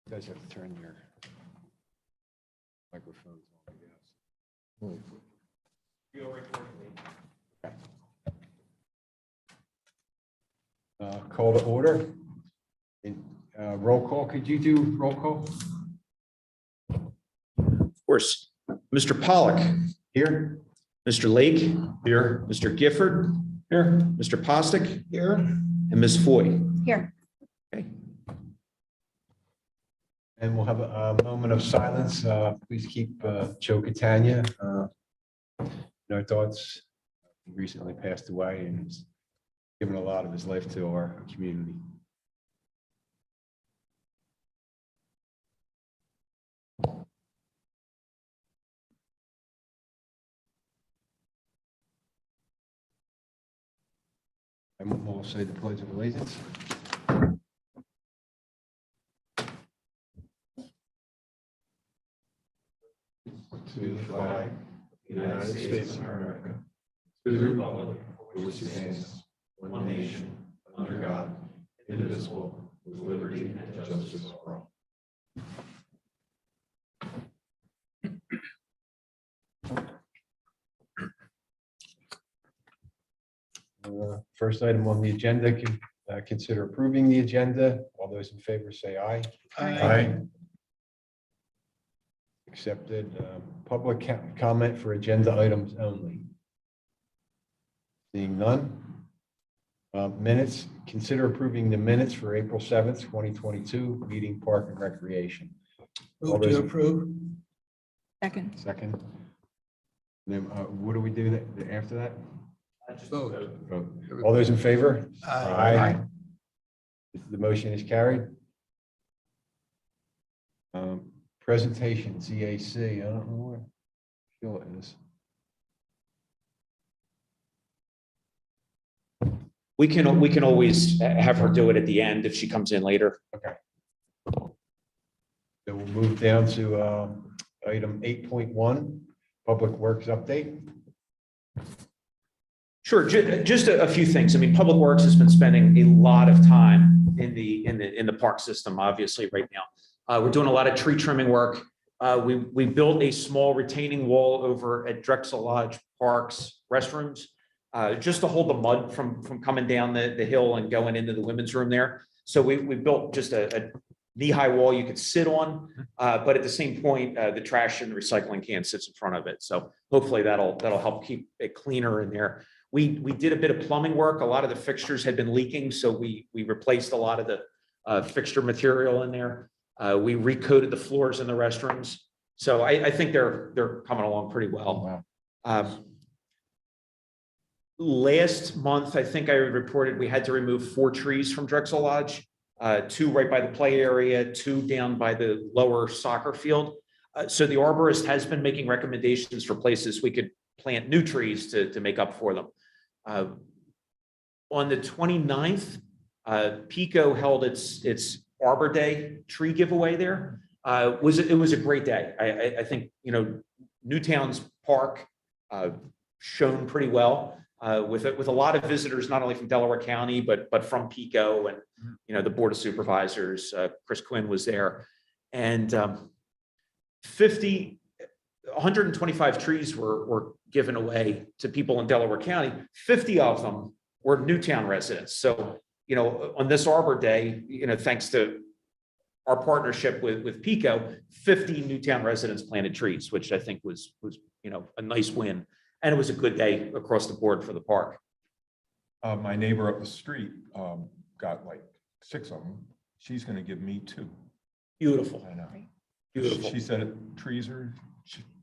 You guys have to turn your microphones on, I guess. Call to order. Roll call. Could you do roll call? Of course, Mr. Pollock, Here? Mr. Lake, Here. Mr. Gifford, Here. Mr. Postic, Here. and Ms. Foy. Here. Okay. And we'll have a moment of silence. Please keep Joe Catania in our thoughts. He recently passed away and he's given a lot of his life to our community. And we'll say the Pledge of Allegiance. To the flag of the United States of America, to the republic for which it stands, one nation, under God, indivisible, with liberty and justice for all. First item on the agenda, consider approving the agenda. All those in favor say aye. Aye. Accepted. Public comment for agenda items only. Seeing none. Minutes, consider approving the minutes for April 7th, 2022, meeting Park and Recreation. All Move those to in- approve. Second. Second. And then what do we do after that? Vote. Vote. All those in favor? Aye. The motion is carried. Presentation, ZAC, I don't know where Sheila is. We can always have her do it at the end if she comes in later. So we'll move down to item 8.1, Public Works Update. Sure, just a few things. I mean, Public Works has been spending a lot of time in the park system, obviously, right now. We're doing a lot of tree trimming work. We built a small retaining wall over at Drexel Lodge Park's restrooms, just to hold the mud from coming down the hill and going into the women's room there. So we built just a knee-high wall you could sit on, but at the same point, the trash and recycling can sits in front of it. So hopefully that'll help keep it cleaner in there. We did a bit of plumbing work. A lot of the fixtures had been leaking, so we replaced a lot of the fixture material in there. We recoated the floors in the restrooms. So I think they're coming along pretty well. Wow. Last month, I think I reported we had to remove 4 trees from Drexel Lodge, 2 right by the play area, 2 down by the lower soccer field. So the arborist has been making recommendations for places we could plant new trees to make up for them. On the 29th, Pico held its Arbor Day tree giveaway there. It was a great day. I think, Newtown's park shone pretty well with a lot of visitors, not only from Delaware County, but from Pico and, the Board of Supervisors. Chris Quinn was there. And 125 trees were given away to people in Delaware County. 50 of them were Newtown residents. So, on this Arbor Day, thanks to our partnership with Pico, 50 Newtown residents planted trees, which I think was a nice win. And it was a good day across the board for the park. My neighbor up the street got like 6 of them. She's going to give me 2. Beautiful. I know. Beautiful. She said trees are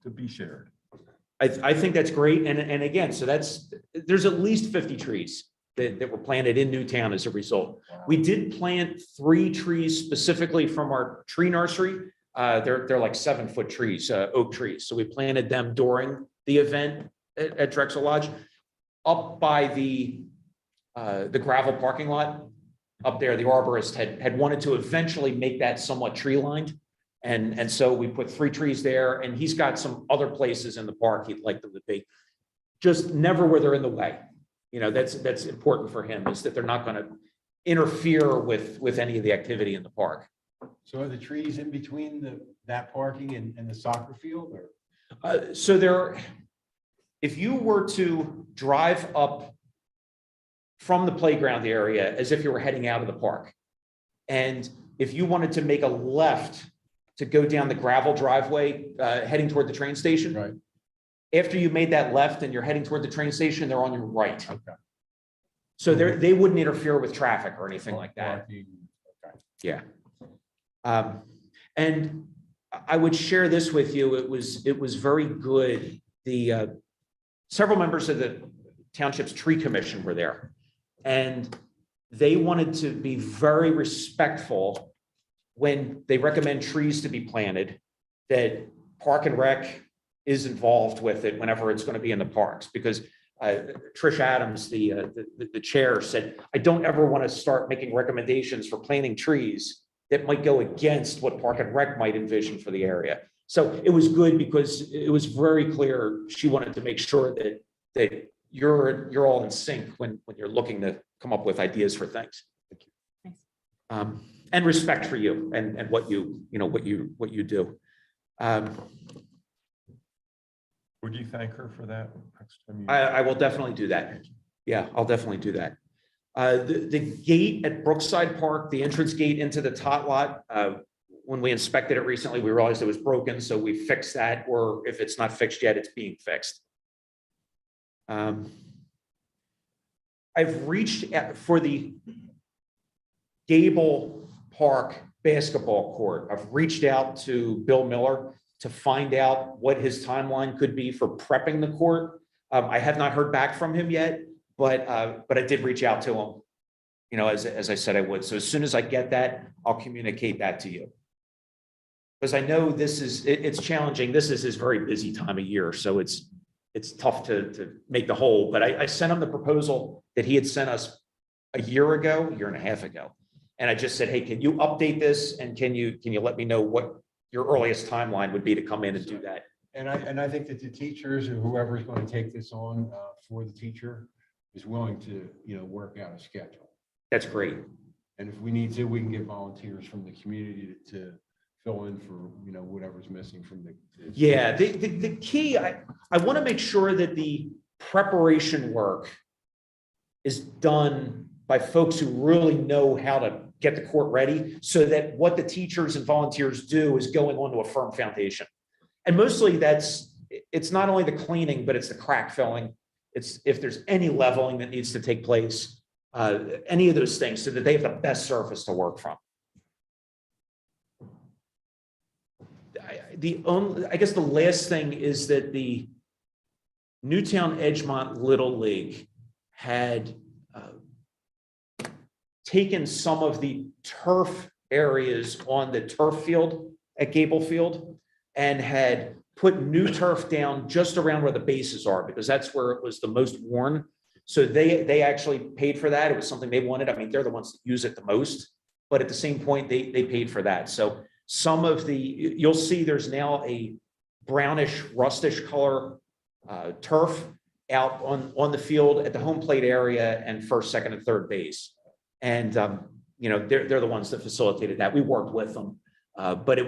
to be shared. I think that's great. And again, so there's at least 50 trees that were planted in Newtown as a result. We did plant 3 trees specifically from our tree nursery. They're like 7-foot trees, oak trees. So we planted them during the event at Drexel Lodge up by the gravel parking lot up there. The arborist had wanted to eventually make that somewhat tree lined. And so we put 3 trees there, and he's got some other places in the park he'd like them to be. Just never where they're in the way. That's important for him, is that they're not going to interfere with any of the activity in the park. So are the trees in between that parking and the soccer field or? So there, if you were to drive up from the playground area as if you were heading out of the park, and if you wanted to make a left to go down the gravel driveway, heading toward the train station. Right. After you made that left and you're heading toward the train station, they're on your right. Okay. So they wouldn't interfere with traffic or anything like that. Parking, okay. Yeah. And I would share this with you. It was very good. The several members of the township's tree commission were there, and they wanted to be very respectful when they recommend trees to be planted, that Park and Rec is involved with it whenever it's going to be in the parks, because Trish Adams, the chair, said, I don't ever want to start making recommendations for planting trees that might go against what Park and Rec might envision for the area. So it was good because it was very clear she wanted to make sure that you're all in sync when you're looking to come up with ideas for things. Thanks. And respect for you and what you do. Would you thank her for that next time you? I will definitely do that. Yeah, I'll definitely do that. The gate at Brookside Park, the entrance gate into the tot lot, when we inspected it recently, we realized it was broken, so we fixed that, or if it's not fixed yet, it's being fixed. I've reached out for the Gable Park basketball court. I've reached out to Bill Miller to find out what his timeline could be for prepping the court. I have not heard back from him yet, but I did reach out to him, as I said I would. So as soon as I get that, I'll communicate that to you. Because I know it's challenging. This is his very busy time of year, so it's tough to make the whole. But I sent him the proposal that he had sent us a year and a half ago. And I just said, hey, can you update this? And can you let me know what your earliest timeline would be to come in and do that? And I think that the teachers or whoever is going to take this on for the teacher is willing to, work out a schedule. That's great. And if we need to, we can get volunteers from the community to fill in for, whatever's missing from the. Yeah, the key, I want to make sure that the preparation work is done by folks who really know how to get the court ready, so that what the teachers and volunteers do is going onto a firm foundation. And mostly it's not only the cleaning, but it's the crack filling. It's if there's any leveling that needs to take place, any of those things, so that they have the best surface to work from. I guess the last thing is that the Newtown Edgemont Little League had taken some of the turf areas on the turf field at Gable Field and had put new turf down just around where the bases are, because that's where it was the most worn. So they actually paid for that. It was something they wanted. I mean, they're the ones that use it the most, but at the same point, they paid for that. So some of you'll see there's now a brownish, rustish color turf out on the field at the home plate area and first, second, and third base. And, they're the ones that facilitated that. We worked with them, but it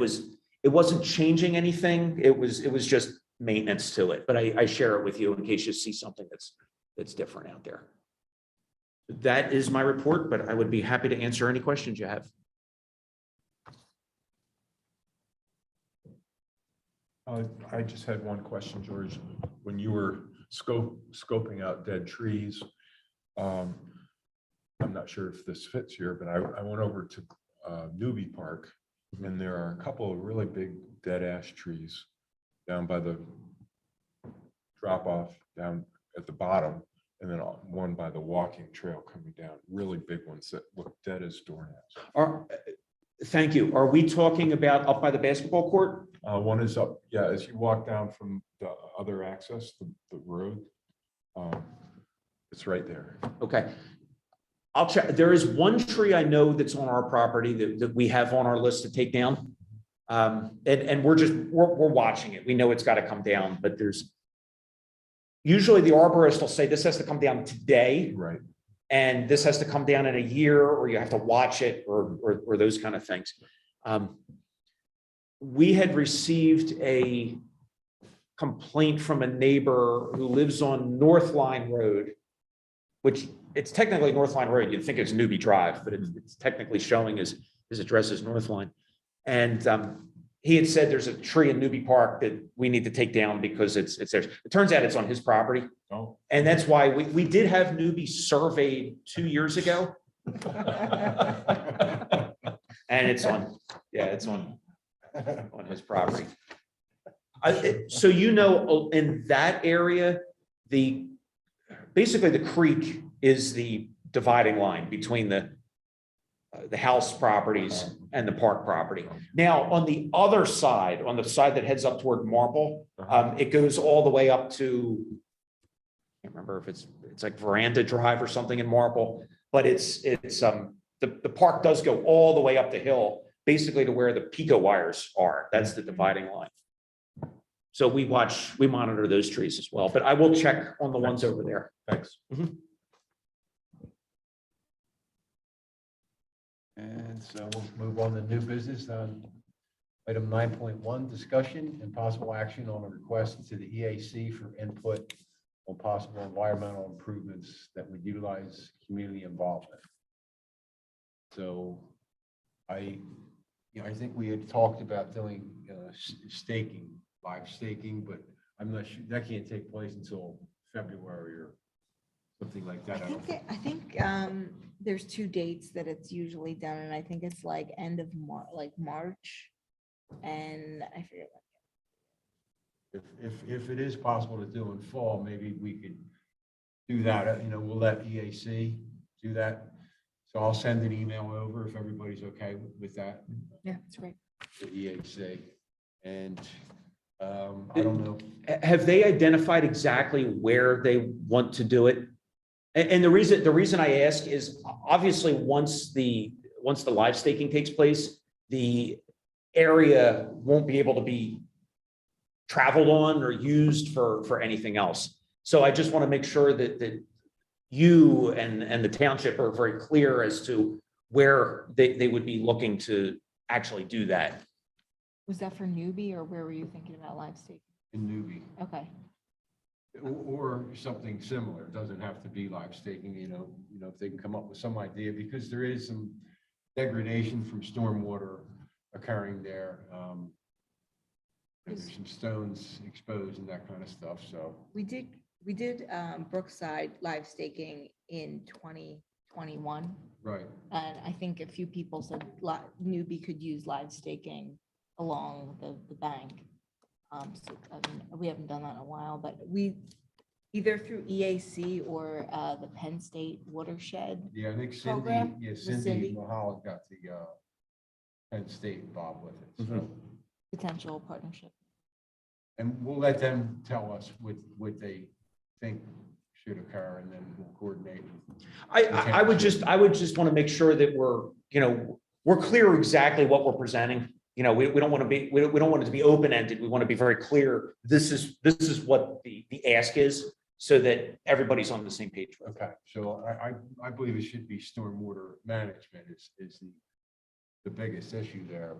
wasn't changing anything. It was just maintenance to it. But I share it with you in case you see something that's different out there. That is my report, but I would be happy to answer any questions you have. I just had one question, George. When you were scoping out dead trees, I'm not sure if this fits here, but I went over to Newbie Park, and there are a couple of really big dead ash trees down by the drop off down at the bottom, and then one by the walking trail coming down, really big ones that look dead as doorknobs. Thank you. Are we talking about up by the basketball court? One is up, yeah, as you walk down from the other access, the road, it's right there. Okay. I'll check. There is one tree I know that's on our property that we have on our list to take down. And we're watching it. We know it's got to come down, but usually the arborist will say this has to come down today. Right. And this has to come down in a year, or you have to watch it, or those kind of things. We had received a complaint from a neighbor who lives on North Line Road, which it's technically North Line Road. You'd think it's Newbie Drive, but it's technically showing his address as North Line. And he had said there's a tree in Newbie Park that we need to take down because it's theirs. It turns out it's on his property. Oh. And that's why we did have Newbie surveyed 2 years ago. And it's on his property. So in that area, basically the creek is the dividing line between the house properties and the park property. Now, on the other side, on the side that heads up toward Marple, it goes all the way up to, I can't remember if it's like Veranda Drive or something in Marple, but the park does go all the way up the hill, basically to where the Pico wires are. That's the dividing line. So we monitor those trees as well, but I will check on the ones over there. Thanks. And so we'll move on to new business on item 9.1, discussion and possible action on a request to the EAC for input on possible environmental improvements that would utilize community involvement. So I think we had talked about doing staking, live staking, but I'm not sure, that can't take place until February or something like that. I think there's 2 dates that it's usually done, and I think it's like end of March, and I forget. If it is possible to do in fall, maybe we could do that. We'll let EAC do that. So I'll send an email over if everybody's okay with that. Yeah, that's right. To EAC. And I don't know. Have they identified exactly where they want to do it? And the reason I ask is obviously once the live staking takes place, the area won't be able to be traveled on or used for anything else. So I just want to make sure that you and the township are very clear as to where they would be looking to actually do that. Was that for newbie, or where were you thinking about live staking? In Newbie. Okay. Or something similar. It doesn't have to be live staking, if they can come up with some idea, because there is some degradation from stormwater occurring there. There's some stones exposed and that kind of stuff, so. We did Brookside live staking in 2021. Right. And I think a few people said newbie could use live staking along the bank. So, I mean, we haven't done that in a while, but we either through EAC or the Penn State watershed. Yeah, I think Program Cindy with Cindy. Mahal got the Penn State involved with it. So, Potential partnership. and we'll let them tell us what they think should occur, and then we'll coordinate. I would just want to make sure that we're clear exactly what we're presenting. We don't want it to be open-ended. We want to be very clear. This is what the ask is, so that everybody's on the same page. Okay, so I believe it should be stormwater management is the biggest issue there.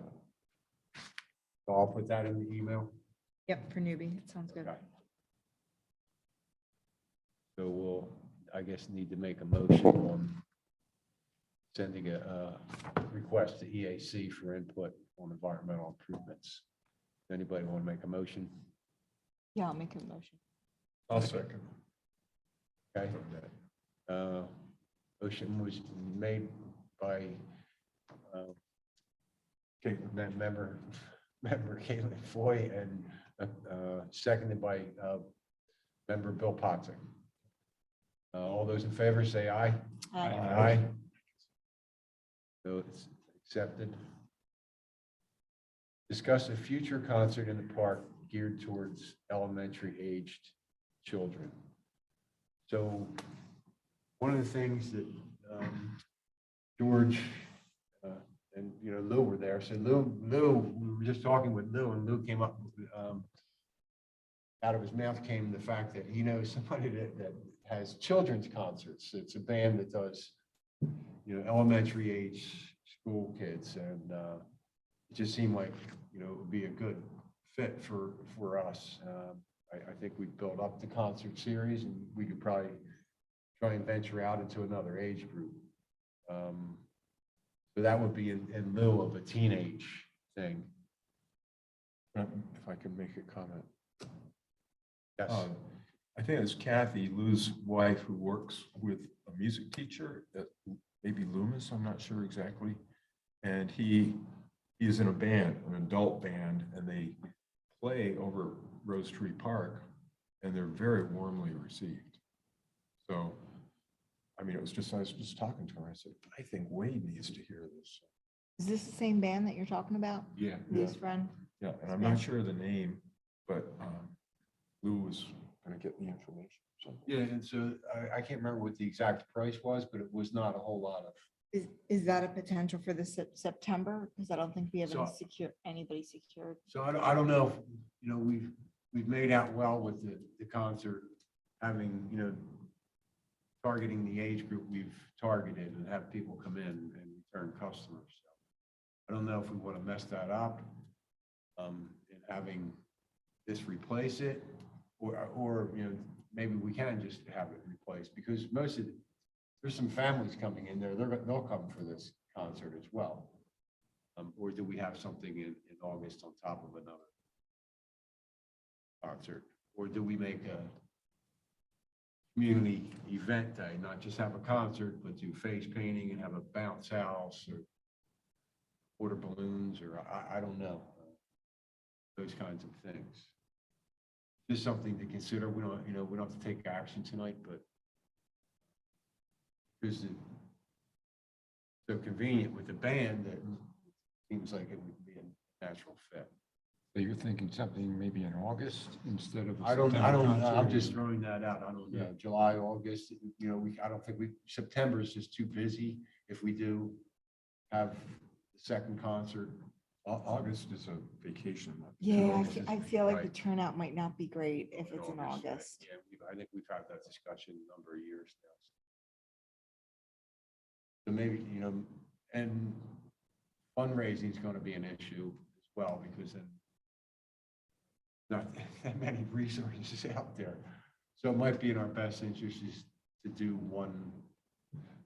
So I'll put that in the email. Yep, for newbie. It sounds good. Okay. So we'll, I guess, need to make a motion on sending a request to EAC for input on environmental improvements. Does anybody want to make a motion? Yeah, I'll make a motion. I'll second. Okay. Motion was made by member Caitlin Foy and seconded by member Bill Potts. All those in favor say aye. Aye. So it's accepted. Discuss a future concert in the park geared towards elementary aged children. So one of the things that George and Lou were there. So Lou, we were just talking with Lou, and Lou came up with, out of his mouth came the fact that he knows somebody that has children's concerts. It's a band that does elementary age school kids, and it just seemed like, you know, it would be a good fit for us. I think we've built up the concert series and we could probably try and venture out into another age group. So that would be in lieu of a teenage thing. If I can make a comment. Yes. I think it's Kathy, Lou's wife, who works with a music teacher at maybe Loomis, I'm not sure exactly. And he is in a band, an adult band, and they play over Rose Tree Park, and they're very warmly received. So, I mean, I was just talking to her. I said, I think Wade needs to hear this. Is this the same band that you're talking about? Yeah. Lou's friend? Yeah, and I'm not sure of the name, but Lou was gonna get the information. So Yeah, and so I can't remember what the exact price was, but it was not a whole lot of. Is that a potential for the September? Because I don't think we have any So- anybody secured. So I don't know, if, you know, we've made out well with the concert, having, you know, targeting the age group we've targeted and have people come in and return customers. So I don't know if we want to mess that up, and having this replace it, or, you know, maybe we can just have it replaced, because there's some families coming in there, they'll come for this concert as well. Or do we have something in August on top of another concert? Or do we make a community event day, not just have a concert, but do face painting and have a bounce house or water balloons, or I don't know, those kinds of things. Just something to consider. We don't, you know, we don't have to take action tonight, but because it's so convenient with the band that it seems like it would be a natural fit. So you're thinking something maybe in August instead of. a I don't September know. I'm concert? just throwing that out. I don't know. July, August, you know, I don't think September is just too busy. If we do have the second concert. August is a vacation month. Yeah, August is- I feel like the right. turnout might not be great if it's in right. August. Yeah, I think we've had that discussion a number of years now. So maybe, you know, and fundraising is going to be an issue as well, because then not that many resources out there. So it might be in our best interest is to do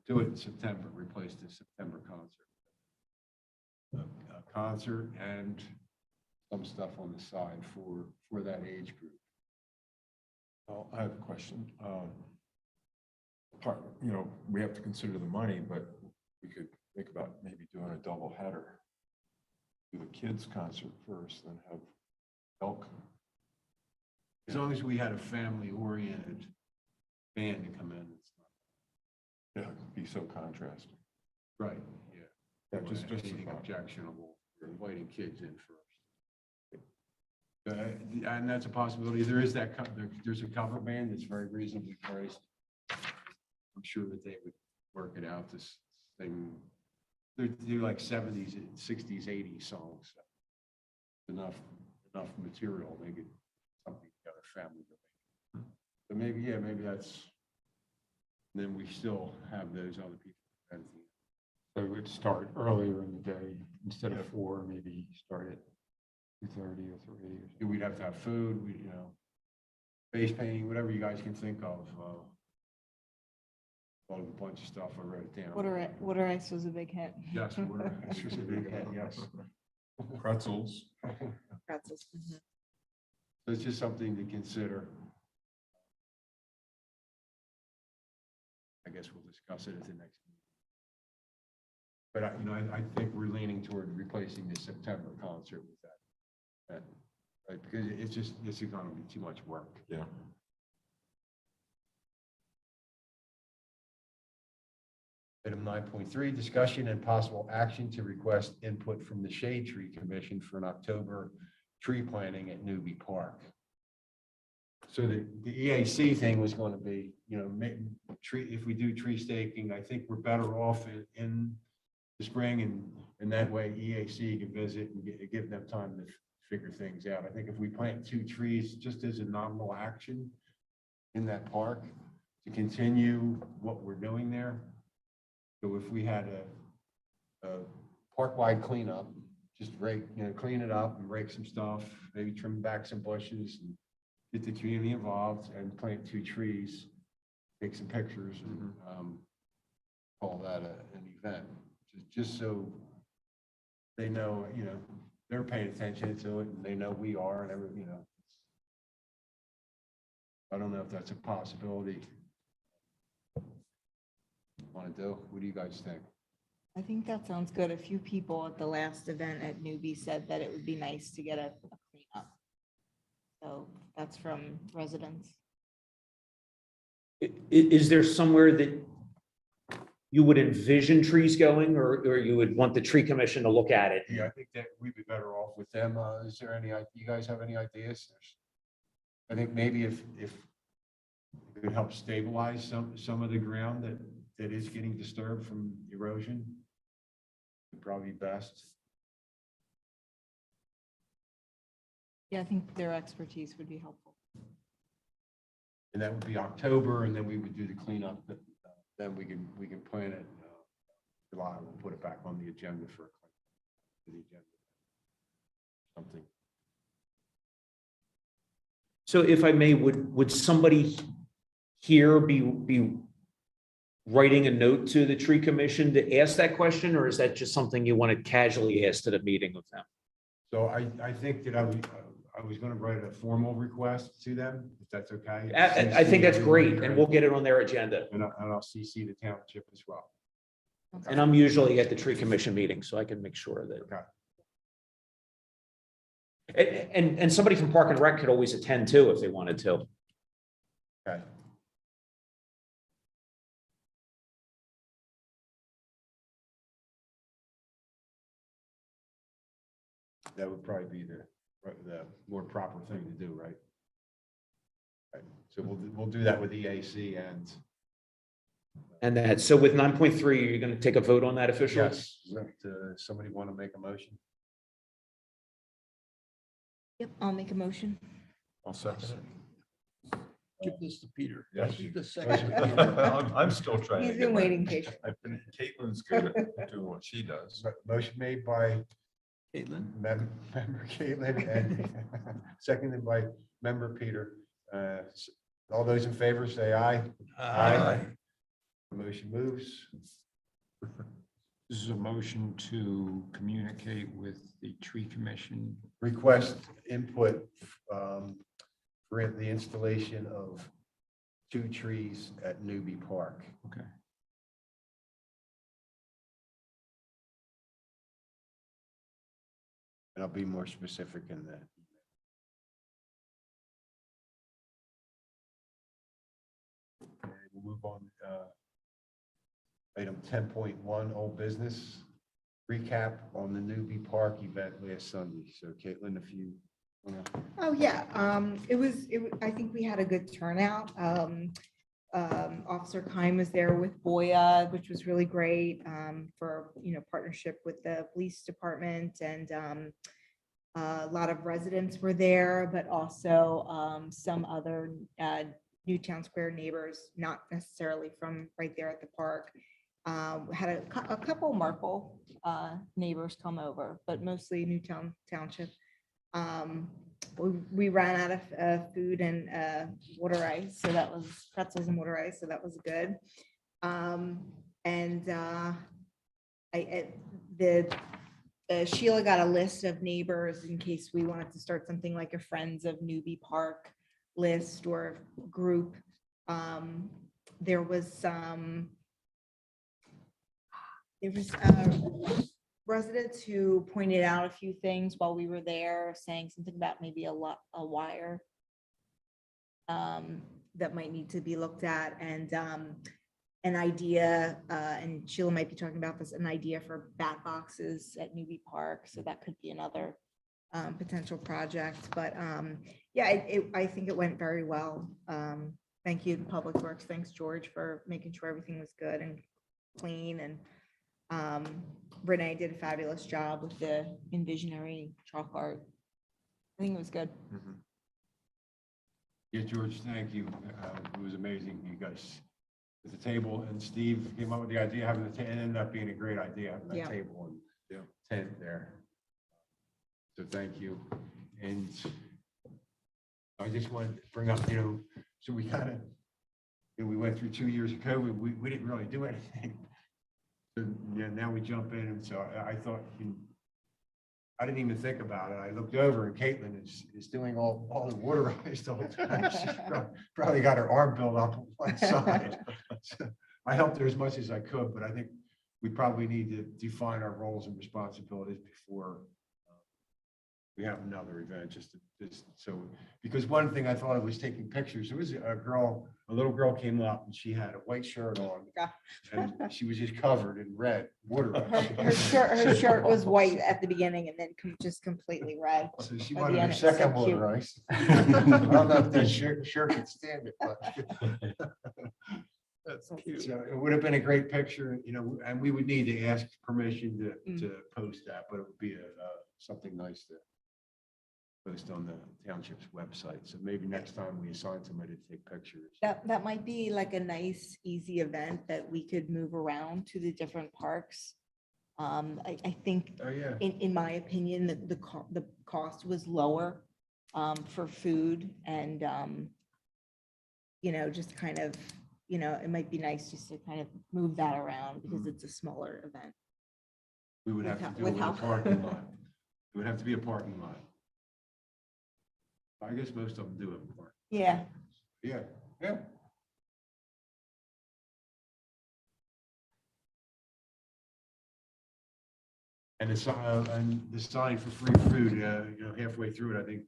it in September, replace the September concert. A concert and some stuff on the side for that age group. Well, I have a question. You know, we have to consider the money, but we could think about maybe doing a double header. Do the kids concert first, then have elk. As long as we had a family-oriented band to come in, it's not. Yeah, it'd be so contrasting. Right, yeah. Yeah, just a Anything thought. objectionable, we're inviting kids in first. And that's a possibility. There is there's a cover band that's very reasonably priced. I'm sure that they would work it out, this thing. They do like 70s, 60s, 80s songs. Enough material, they get something together, family. So maybe that's, then we still have those other people. So it would start earlier in the day instead of 4, maybe start at 2:30 or 3 or something. We'd have to have food, you know, face painting, whatever you guys can think of. Thought of a bunch of stuff, I wrote it down. Water ice was a big hit. Yes, water ice was a big hit, yes. Pretzels. Pretzels. Mhm. So it's just something to consider. I guess we'll discuss it at the next meeting. But I think we're leaning toward replacing the September concert with that, right? Because it's going to be too much work. Yeah. Item 9.3, discussion and possible action to request input from the Shade Tree Commission for an October tree planting at Newby Park. So the EAC thing was going to be, you know, if we do tree staking, I think we're better off in the spring, and that way EAC can visit and give them time to figure things out. I think if we plant 2 trees just as a nominal action in that park to continue what we're doing there. So if we had a park-wide cleanup, just rake, clean it up and rake some stuff, maybe trim back some bushes and get the community involved and plant 2 trees, take some pictures and call that an event. Just so they know, they're paying attention to it and they know we are and everything. I don't know if that's a possibility. Want to do? What do you guys think? I think that sounds good. A few people at the last event at Newbie said that it would be nice to get a cleanup. So that's from residents. Is there somewhere that you would envision trees going, or you would want the tree commission to look at it? Yeah, I think that we'd be better off with them. Is there any, you guys have any ideas? I think maybe if it could help stabilize some of the ground that is getting disturbed from erosion, would probably be best. Yeah, I think their expertise would be helpful. And that would be October, and then we would do the cleanup. Then we can plan it. July, we'll put it back on the agenda for the agenda. Something. So if I may, would somebody here be writing a note to the tree commission to ask that question, or is that just something you want to casually ask at a meeting with them? So I think that I was going to write a formal request to them, if that's okay. I think that's great, and we'll get it on their agenda. And I'll CC the township as well. And I'm usually at the tree commission meeting, so I can make sure that. Okay. And somebody from Park and Rec could always attend too if they wanted to. Okay. That would probably be the more proper thing to do, right? Right. So we'll do that with EAC and. And that, so with 9.3, you're going to take a vote on that officially? Yes. Somebody want to make a motion? Yep, I'll make a motion. I'll second it. Give this to Peter. Yes. Give the second. I'm still trying to He's get been my- waiting patiently. Caitlin's good at doing what she does. Motion made by Caitlin? member Caitlin and seconded by member Peter. All those in favor say aye. Aye. Motion moves. This is a motion to communicate with the tree commission. Request input for the installation of 2 trees at Newbie Park. Okay. And I'll be more specific in that. Okay, we'll move on. Item 10.1, old business. Recap on the Newbie Park event last Sunday. So Caitlin, if you want to. Oh, yeah, I think we had a good turnout. Officer Kime was there with Boya, which was really great, for, partnership with the police department, and a lot of residents were there, but also some other Newtown Square neighbors, not necessarily from right there at the park. Had a couple Marple neighbors come over, but mostly Newtown Township. We ran out of food and water ice, so that was pretzels and water ice, so that was good. Sheila got a list of neighbors in case we wanted to start something like a Friends of Newbie Park list or group. There was residents who pointed out a few things while we were there, saying something about maybe a wire that might need to be looked at, and an idea, and Sheila might be talking about this, an idea for bat boxes at Newbie Park. So that could be another potential project. But yeah, I think it went very well. Thank you, Public Works. Thanks, George, for making sure everything was good and clean. And Renee did a fabulous job with the Envisionary chalk art. I think it was good. Yeah, George, thank you. It was amazing. You guys at the table, and Steve came up with the idea, having the tent. It ended up being a great idea, having that Yeah. table and tent there. So thank you. And I just wanted to bring up, so we kind of, we went through 2 years of COVID, we didn't really do anything. So now we jump in, and so I thought, I didn't even think about it. I looked over and Caitlin is doing all the water ice the whole time. She's probably got her arm built up on one side. So I helped her as much as I could, but I think we probably need to define our roles and responsibilities before we have another event, just so, because one thing I thought of was taking pictures. There was a little girl came up and she had a white shirt on and she was just covered in red water. Her shirt was white at the beginning and then just completely red. So she By the wanted end, her it was so second cute. water ice. I don't know if that shirt could stand it, but. That's cute. So it would have been a great picture, and we would need to ask permission to post that, but it would be something nice to post on the township's website. So maybe next time we assign somebody to take pictures. That might be like a nice, easy event that we could move around to the different parks. I think, Oh, yeah. in my opinion, the cost was lower for food and, just kind of, it might be nice just to kind of move that around because it's a smaller event. We would have to do it With with a how- parking lot. It would have to be a parking lot. I guess most of them do it. Park. Yeah, Yeah, yeah. And the sign for free food, halfway through it, I think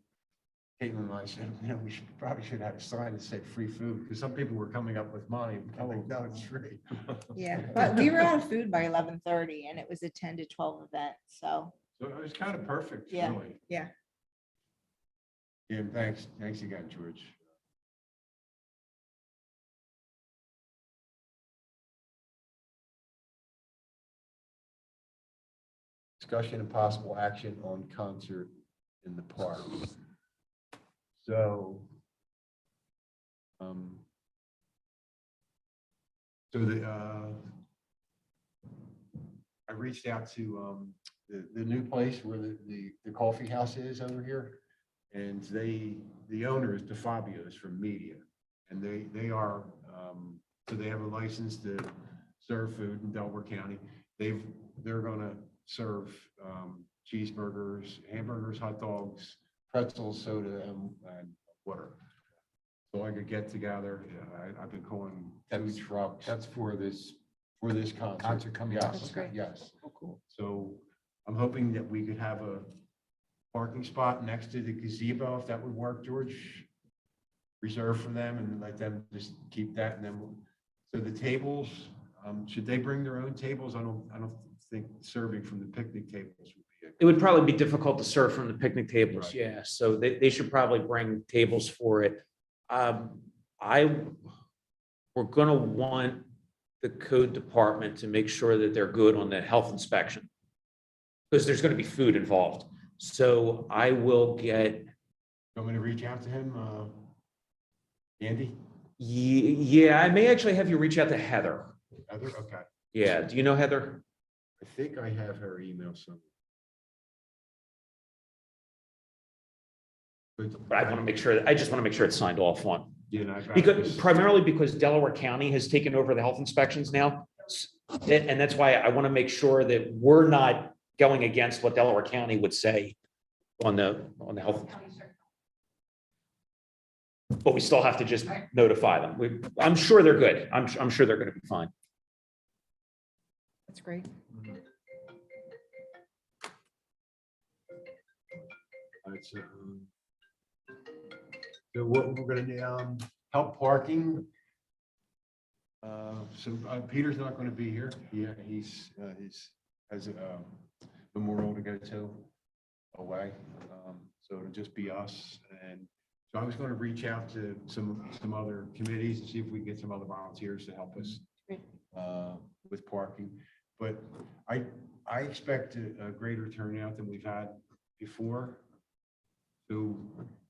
Caitlin and I said, we probably should have a sign that said free food, because some people were coming up with money. I'm like, no, it's free. yeah. But we were out of food by 11:30 and it was a 10 to 12 event. So, So it was kind of perfect, Yeah, really. yeah. Yeah, thanks again, George. Discussion and possible action on concert in the park. So, I reached out to the new place where the coffee house is over here. And the owner is DeFabio's from Media. And they are, so they have a license to serve food in Delaware County. They're gonna serve cheeseburgers, hamburgers, hot dogs, pretzels, soda, and water. So I could get together. I've been calling food trucks. That's for this For this concert. concert coming up. Yes, That's great. yes. Oh, cool. So I'm hoping that we could have a parking spot next to the gazebo, if that would work, George. Reserved for them and let them just keep that, and then, so the tables, should they bring their own tables? I don't think serving from the picnic tables would be. It would probably be difficult to serve from the picnic tables, Right. yeah, so they should probably bring tables for it. We're gonna want the code department to make sure that they're good on the health inspection. Because there's gonna be food involved, so I will get, Want me to reach out to him, Andy? yeah, I may actually have you reach out to Heather. Heather? Okay. Yeah, do you know Heather? I think I have her email somewhere. But I want to make sure, I just want to make sure it's signed off on. Yeah, and I've got Because this- primarily because Delaware County has taken over the health inspections now. And that's why I want to make sure that we're not going against what Delaware County would say on the health. But we still have to just notify them. I'm sure they're good. I'm sure they're going to be fine. That's great. Alright, so what we're gonna do, help parking. So Peter's not gonna be here. Yeah, he's has a memorial to go to away. So it'll just be us. And so I was gonna reach out to some other committees and see if we can get some other volunteers to help us Great. with parking. But I expect a greater turnout than we've had before. So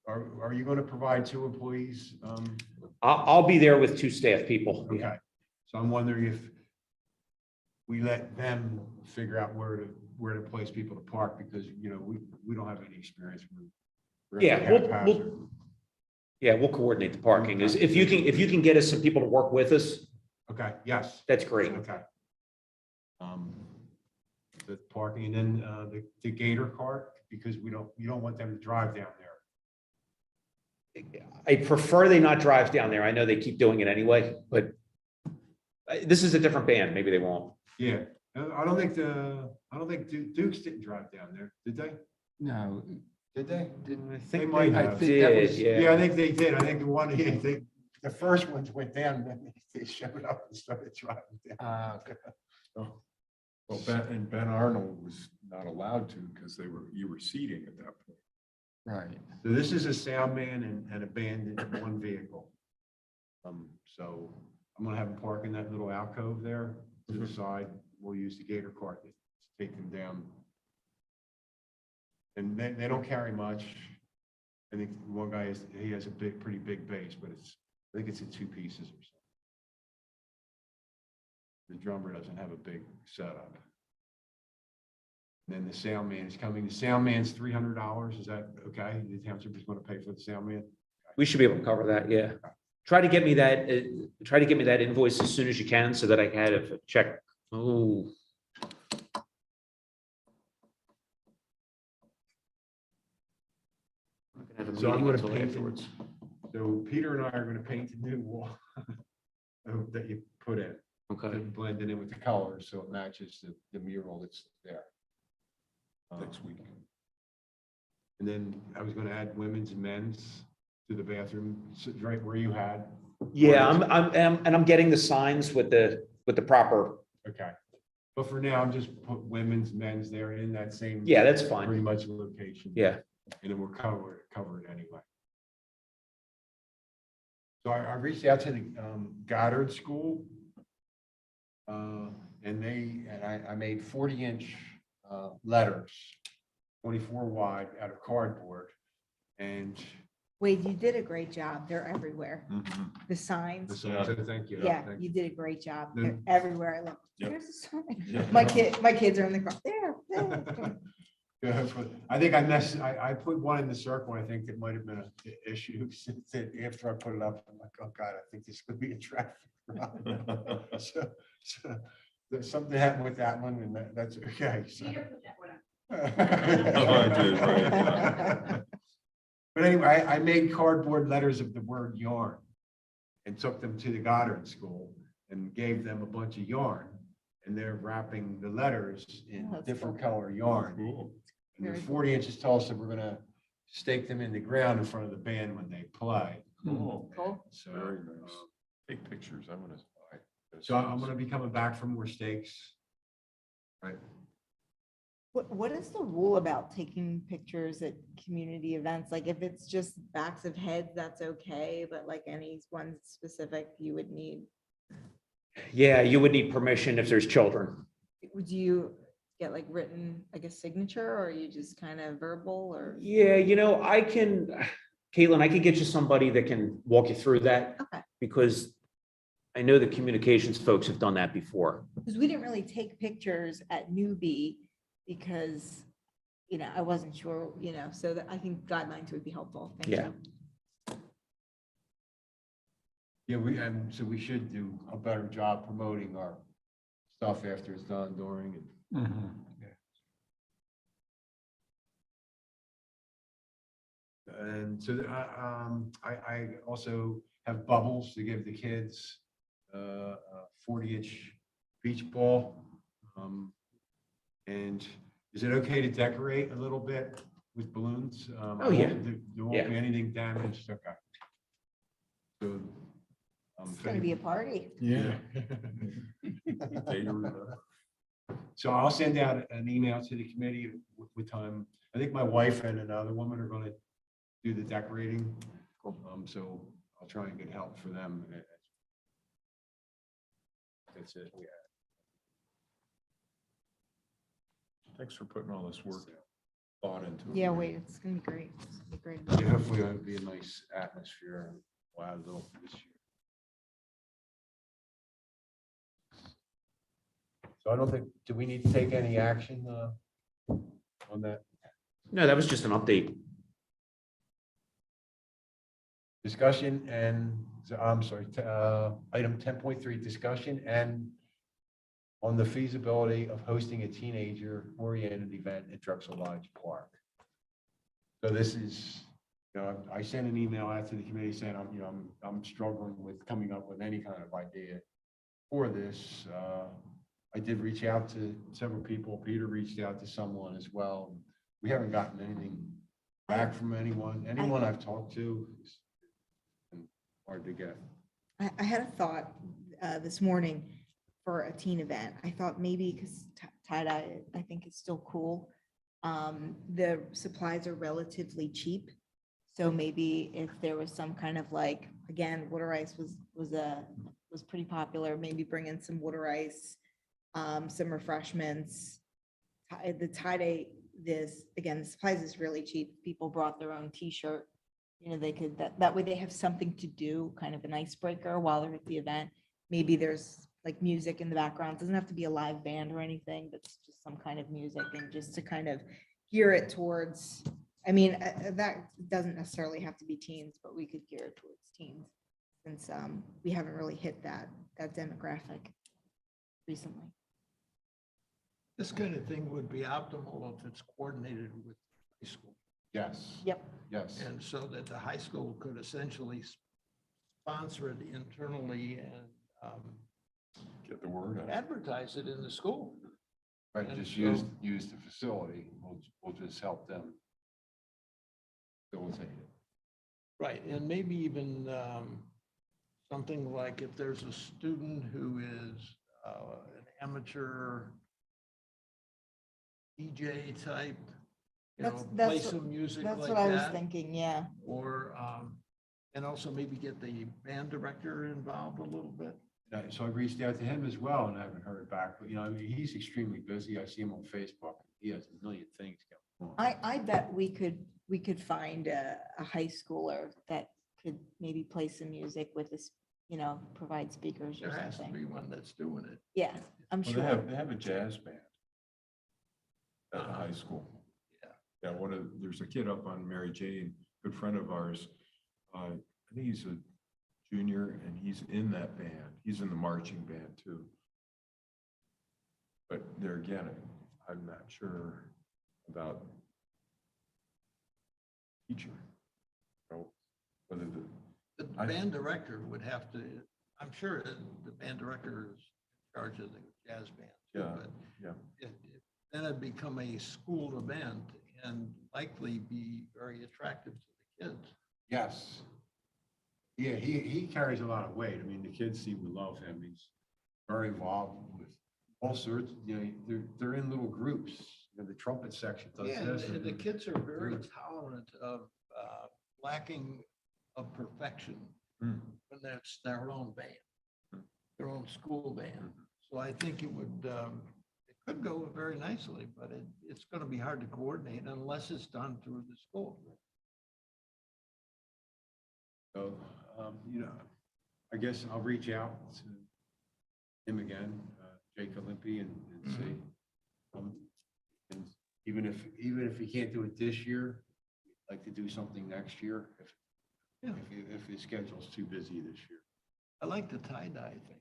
are you going to provide 2 employees? I'll be there with 2 staff people. Okay, so I'm wondering if we let them figure out where where to place people to park because, we don't have any experience. We're Yeah, haphazard. we'll coordinate the parking. If you can get us some people to work with us, Okay, yes. that's great. Okay. The parking and then the Gator cart, because you don't want them to drive down there. I prefer they not drive down there. I know they keep doing it anyway, but this is a different band. Maybe they won't. Yeah, I don't think Dukes didn't drive down there, did they? No, Did they? I They think might they have. did, Yeah, I think they did. I think the first ones went down, and then they showed up and started driving down. Well, Ben Arnold was not allowed to because you were seating at that point. right. So this is a sound man and a band in one vehicle. So I'm gonna have them park in that little alcove there to the side. We'll use the Gator cart to take them down. And they don't carry much. I think one guy has a pretty big bass, but I think it's in 2 pieces or something. The drummer doesn't have a big setup. And then the sound man is coming. The sound man's $300. Is that okay? The township is going to pay for the sound man? We should be able to cover that, yeah. Try to get me that invoice as soon as you can so that I can have a check. Oh. So I'm gonna paint it. So Peter and I are gonna paint the new wall that you put in, Okay, blend it in with the colors so it matches the mural that's there. Next week. And then I was gonna add women's and men's to the bathroom, right where you had. yeah, I'm getting the signs with the proper, Okay. But for now, I'm just put women's, men's there in that same. yeah, that's fine. Pretty much location. Yeah, And then we're covered anyway. So I reached out to the Goddard School. And I made 40-inch letters, 24 wide out of cardboard. And Wade, you did a great job. They're everywhere. The signs. so thank you. Yeah, Thank you did a great job. The- They're everywhere. I look, Yep. there's a sign. Yeah. My kids are in the car. There. Yeah, I think I put one in the circle. I think it might have been an issue since after I put it up. I'm like, oh God, I think this could be a traffic. problem." So there's something happened with that one and that's okay. So. I did, right. But anyway, I made cardboard letters of the word yarn and took them to the Goddard School and gave them a bunch of yarn. And they're wrapping the letters in Oh, that's different cool. color yarn. Cool. And they're Very 40 inches tall, so we're gonna stake them in the ground in front of the band when they play. Cool. Cool. So, Very nice. Take pictures. I'm gonna. so I'm gonna be coming back for more stakes. Right. What is the rule about taking pictures at community events? Like if it's just backs of heads, that's okay, but like any one specific, you would need, yeah, you would need permission if there's children. would you get like written, like a signature, or are you just kind of verbal or? Yeah, Caitlin, I could get you somebody that can walk you through that Okay, because I know the communications folks have done that before. because we didn't really take pictures at Newbie because, I wasn't sure, so that I think guidelines would be helpful. Thank Yeah. you. Yeah, so we should do a better job promoting our stuff after it's done, during and. And so I also have bubbles to give the kids, 40-inch beach ball. And is it okay to decorate a little bit with balloons? Oh, yeah. There won't Yeah. be anything damaged, okay. So. It's gonna be a party. Yeah. So I'll send out an email to the committee with time. I think my wife and another woman are gonna do the decorating. Cool. So I'll try and get help for them. That's it. Yeah. Thanks for putting all this work thought into it. Yeah, wait, it's gonna be great. It's gonna be great. Yeah, hopefully it'll be a nice atmosphere. Wow, this year. So I don't think, do we need to take any action on that? No, that was just an update. Discussion and, I'm sorry, item 10.3, discussion and on the feasibility of hosting a teenager-oriented event at Drexel Lodge Park. So this is, I sent an email out to the committee saying, I'm struggling with coming up with any kind of idea for this. I did reach out to several people. Peter reached out to someone as well. We haven't gotten anything back from anyone. Anyone I've talked to, it's been hard to get. I had a thought this morning for a teen event. I thought maybe because tie-dye, I think is still cool. The supplies are relatively cheap. So maybe if there was some kind of like, again, water ice was pretty popular, maybe bring in some water ice, some refreshments. The tie-dye, again, the supplies is really cheap. People brought their own t-shirt. They could, that way they have something to do, kind of an icebreaker while they're at the event. Maybe there's like music in the background. Doesn't have to be a live band or anything, but it's just some kind of music and just to kind of gear it towards, that doesn't necessarily have to be teens, but we could gear it towards teens since we haven't really hit that demographic recently. This kind of thing would be optimal if it's coordinated with high school. Yes. Yep. Yes. And so that the high school could essentially sponsor it internally and Get the word out. advertise it in the school. Right, And just so- use the facility. We'll just help them facilitate it. Right, and maybe even something like if there's a student who is an amateur DJ type, That's- play that's what- some music That's like what I was that. thinking, yeah. Or, and also maybe get the band director involved a little bit. So I reached out to him as well and I haven't heard back, but he's extremely busy. I see him on Facebook. He has a million things going on. I bet we could find a high schooler that could maybe play some music with this, provide speakers or There has to something. be one that's doing it. Yeah, I'm Well, sure. they have a jazz band at the high school. Yeah. Yeah, there's a kid up on Mary Jane, good friend of ours. I think he's a junior and he's in that band. He's in the marching band too. But there again, I'm not sure about teacher. Whether The I- band director would have to, I'm sure the band director is in charge of the jazz band. too, Yeah, but yeah. Then it'd become a school event and likely be very attractive to the kids. Yes. Yeah, he carries a lot of weight. The kids seem to love him. He's very involved with all sorts, they're in little groups. The trumpet section does Yeah, this. and the kids are very they're- tolerant of lacking of perfection Hmm. when that's their own band, their own school band. Hmm. So I think it would, it could go very nicely, but it's going to be hard to coordinate unless it's done through the school. So, I guess I'll reach out to him again, Jake Olympi and see. And even if he can't do it this year, I'd like to do something next year Yeah. if his schedule's too busy this year. I like the tie-dye thing.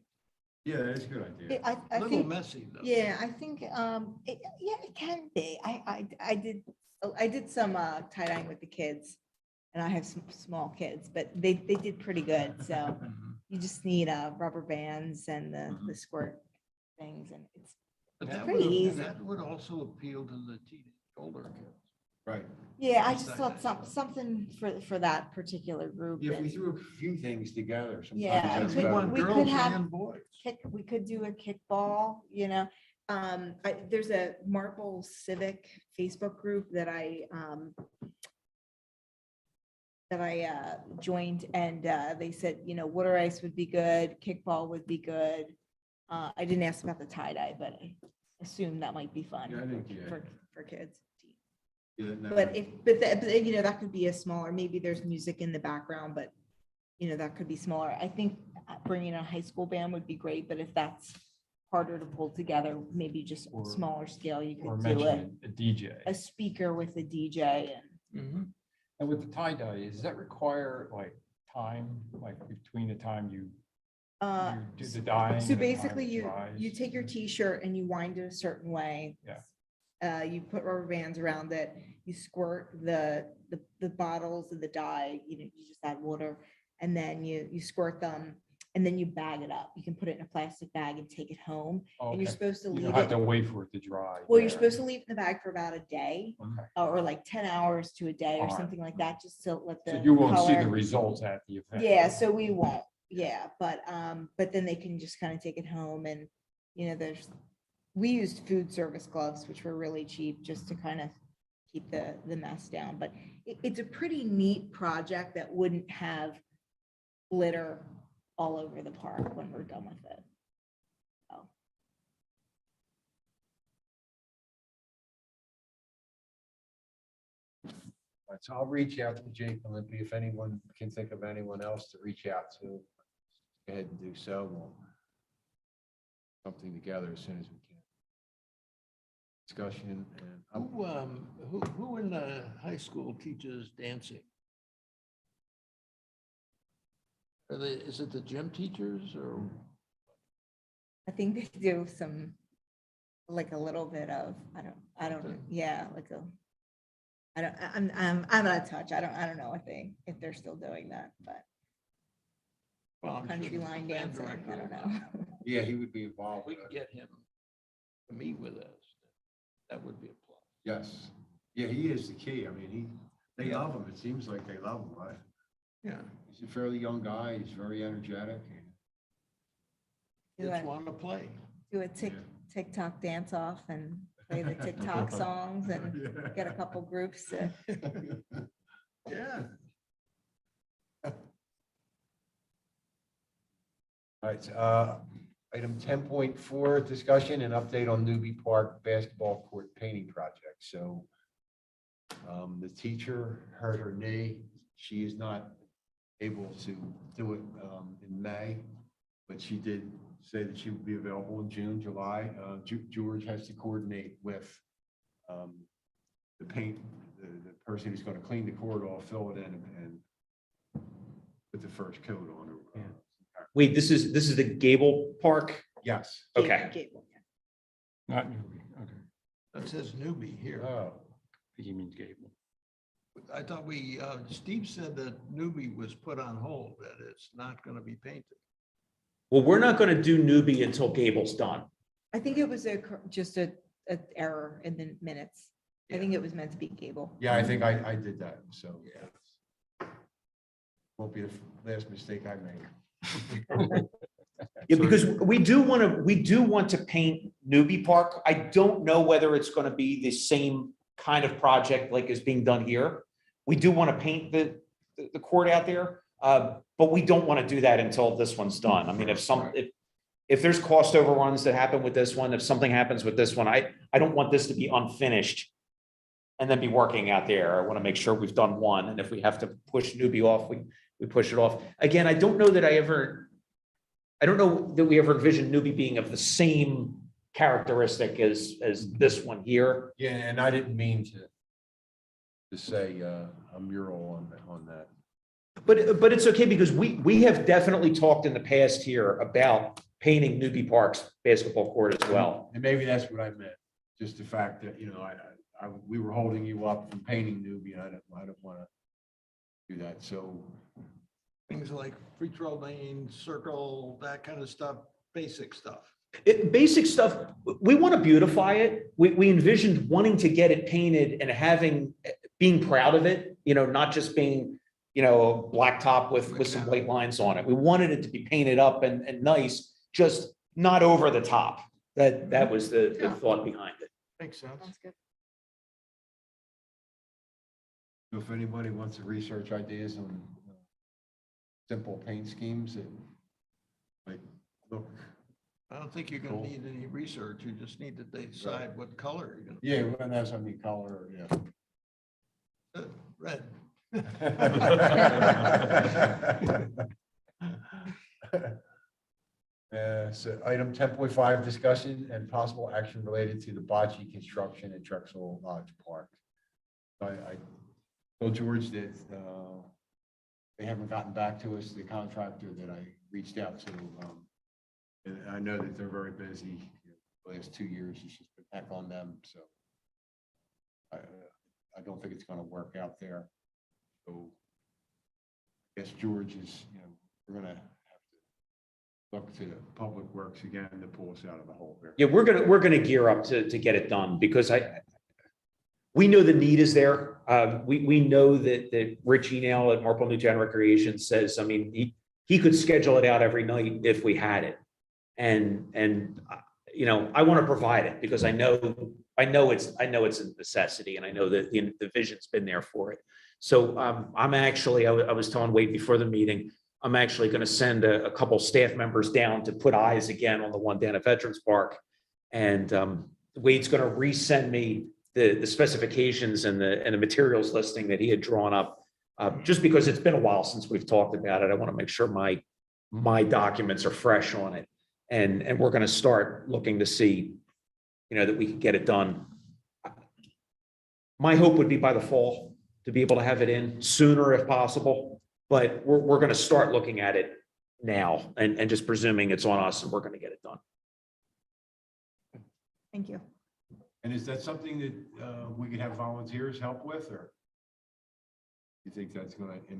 Yeah, that's a good idea. I A little think, messy though. yeah, I think, it can be. I did some tie-dyeing with the kids and I have some small kids, but they did pretty good. So Mhm. you just need rubber bands and the squirt things and it's But It's that pretty would, easy. that would also appeal to the teenage older kids. Right. yeah, I Just just like thought that. something for that particular group. If we and threw a few things together, sometimes Yeah, that's We we- better. want we could girls have and boys. we could do a kickball, there's a Marple Civic Facebook group that I joined and they said, water ice would be good, kickball would be good. I didn't ask about the tie-dye, but I assume that might be fun Yeah, I think, yeah. for kids. Yeah, no, But that could be a smaller, maybe there's music in the background, but that could be smaller. I think bringing a high school band would be great, but if that's harder to pull together, maybe just Or- smaller scale, you Or could do it. mention a DJ. A speaker with a DJ and Mhm. And with the tie dye, does that require like time, like between the time you uh, do the dyeing? so and the time basically it you dries? take your t-shirt and you wind it a certain way. Yeah. You put rubber bands around it, you squirt the bottles of the dye, you just add water, and then you squirt them, and then you bag it up. You can put it in a plastic bag and take it home, and you're Okay. supposed to You leave don't have to it. wait for it to dry. Well, you're supposed to leave it in the bag for about a day, Okay. or like 10 hours to a day or Alright. something like that, just to let the So you won't see the color- results at the event. Yeah, so we won't, yeah, but then they can just kind of take it home and, we used food service gloves, which were really cheap, just to kind of keep the mess down, but it's a pretty neat project that wouldn't have glitter all over the park when we're done with it. So, Right, so I'll reach out to Jake and Limpy. If anyone can think of anyone else to reach out to, go ahead and do so. We'll something together as soon as we can. Discussion and Who in the high school teaches dancing? Is it the gym teachers or? I think they do some, like a little bit of, I don't, Something. yeah, like I'm out of touch. I don't know if they're still doing that, but Well, I'm sure country the line band dancing, I director don't would know. yeah, he would be involved. We with could it. get him to meet with us. That would be a plus. Yes. Yeah, he is the key. I mean, they Yeah. love him. It seems like they love him, right? Yeah, He's a fairly young guy. He's very energetic. Do kids a- want to play. Do a TikTok dance off and play the TikTok songs and get a couple groups to. Yeah. All right, item 10.4, discussion and update on Newbie Park basketball court painting project. So the teacher hurt her knee. She is not able to do it in May, but she did say that she would be available in June, July. George has to coordinate with the paint, the person who's going to clean the court off, fill it in, and put the first coat on it. Yeah. Wait, this is the Gable Park? Yes. Okay. Gable, yeah. Not newbie, okay. That says newbie here. Oh, I think he means Gable. I thought Steve said that newbie was put on hold, that it's not going to be painted. Well, we're not going to do newbie until Gable's done. I think it was just a error in the minutes. I think it was meant to be Gable. yeah, I think I did that, so. Yeah. Won't be the last mistake I make. Yeah, because we do want to paint Newbie Park. I don't know whether it's going to be the same kind of project like is being done here. We do want to paint the court out there, but we don't want to do that until this one's done. I mean, if there's cost overruns that happen with this one, if something happens with this one, I don't want this to be unfinished and then be working out there. I want to make sure we've done one, and if we have to push Newbie off, we push it off. Again, I don't know that we ever envisioned Newbie being of the same characteristic as this one here. Yeah, and I didn't mean to say a mural on that. But it's okay because we have definitely talked in the past here about painting Newbie Park's basketball court as well. And maybe that's what I meant, just the fact that, we were holding you up from painting Newbie, and I don't want to do that, so. Things like free throw lane, circle, that kind of stuff, basic stuff. Basic stuff, we want to beautify it. We envisioned wanting to get it painted and being proud of it, not just being, a blacktop with some white lines on it. We wanted it to be painted up and nice, just not over the top. That was the thought behind it. Makes sense. Sounds good. If anybody wants to research ideas on simple paint schemes that might look, I don't think you're going Cool. to need any research. You just need to decide what color you're going to. yeah, and that's, color, yeah. Red. So item 10.5, discussion and possible action related to the bocce construction at Drexel Lodge Park. I told George that they haven't gotten back to us, the contractor that I reached out to. And I know that they're very busy. The last 2 years, it's just been heck on them, so I don't think it's going to work out there. So I guess George is, we're going to have to look to Public Works again to pull us out of the hole here. Yeah, we're gonna gear up to get it done because we know the need is there. We know that Richie now at Marple Newtown Recreation says, I mean, he could schedule it out every night if we had it. And I want to provide it because I know it's a necessity and I know that the vision's been there for it. So I'm actually, I was telling Wade before the meeting, I'm actually going to send a couple staff members down to put eyes again on the one down at Veterans Park. And Wade's going to resend me the specifications and the materials listing that he had drawn up. Just because it's been a while since we've talked about it, I want to make sure my documents are fresh on it. And we're going to start looking to see, that we can get it done. My hope would be by the fall to be able to have it in sooner if possible, but we're going to start looking at it now and just presuming it's on us and we're going to get it done. Thank you. And is that something that we could have volunteers help with, or you think that's going to?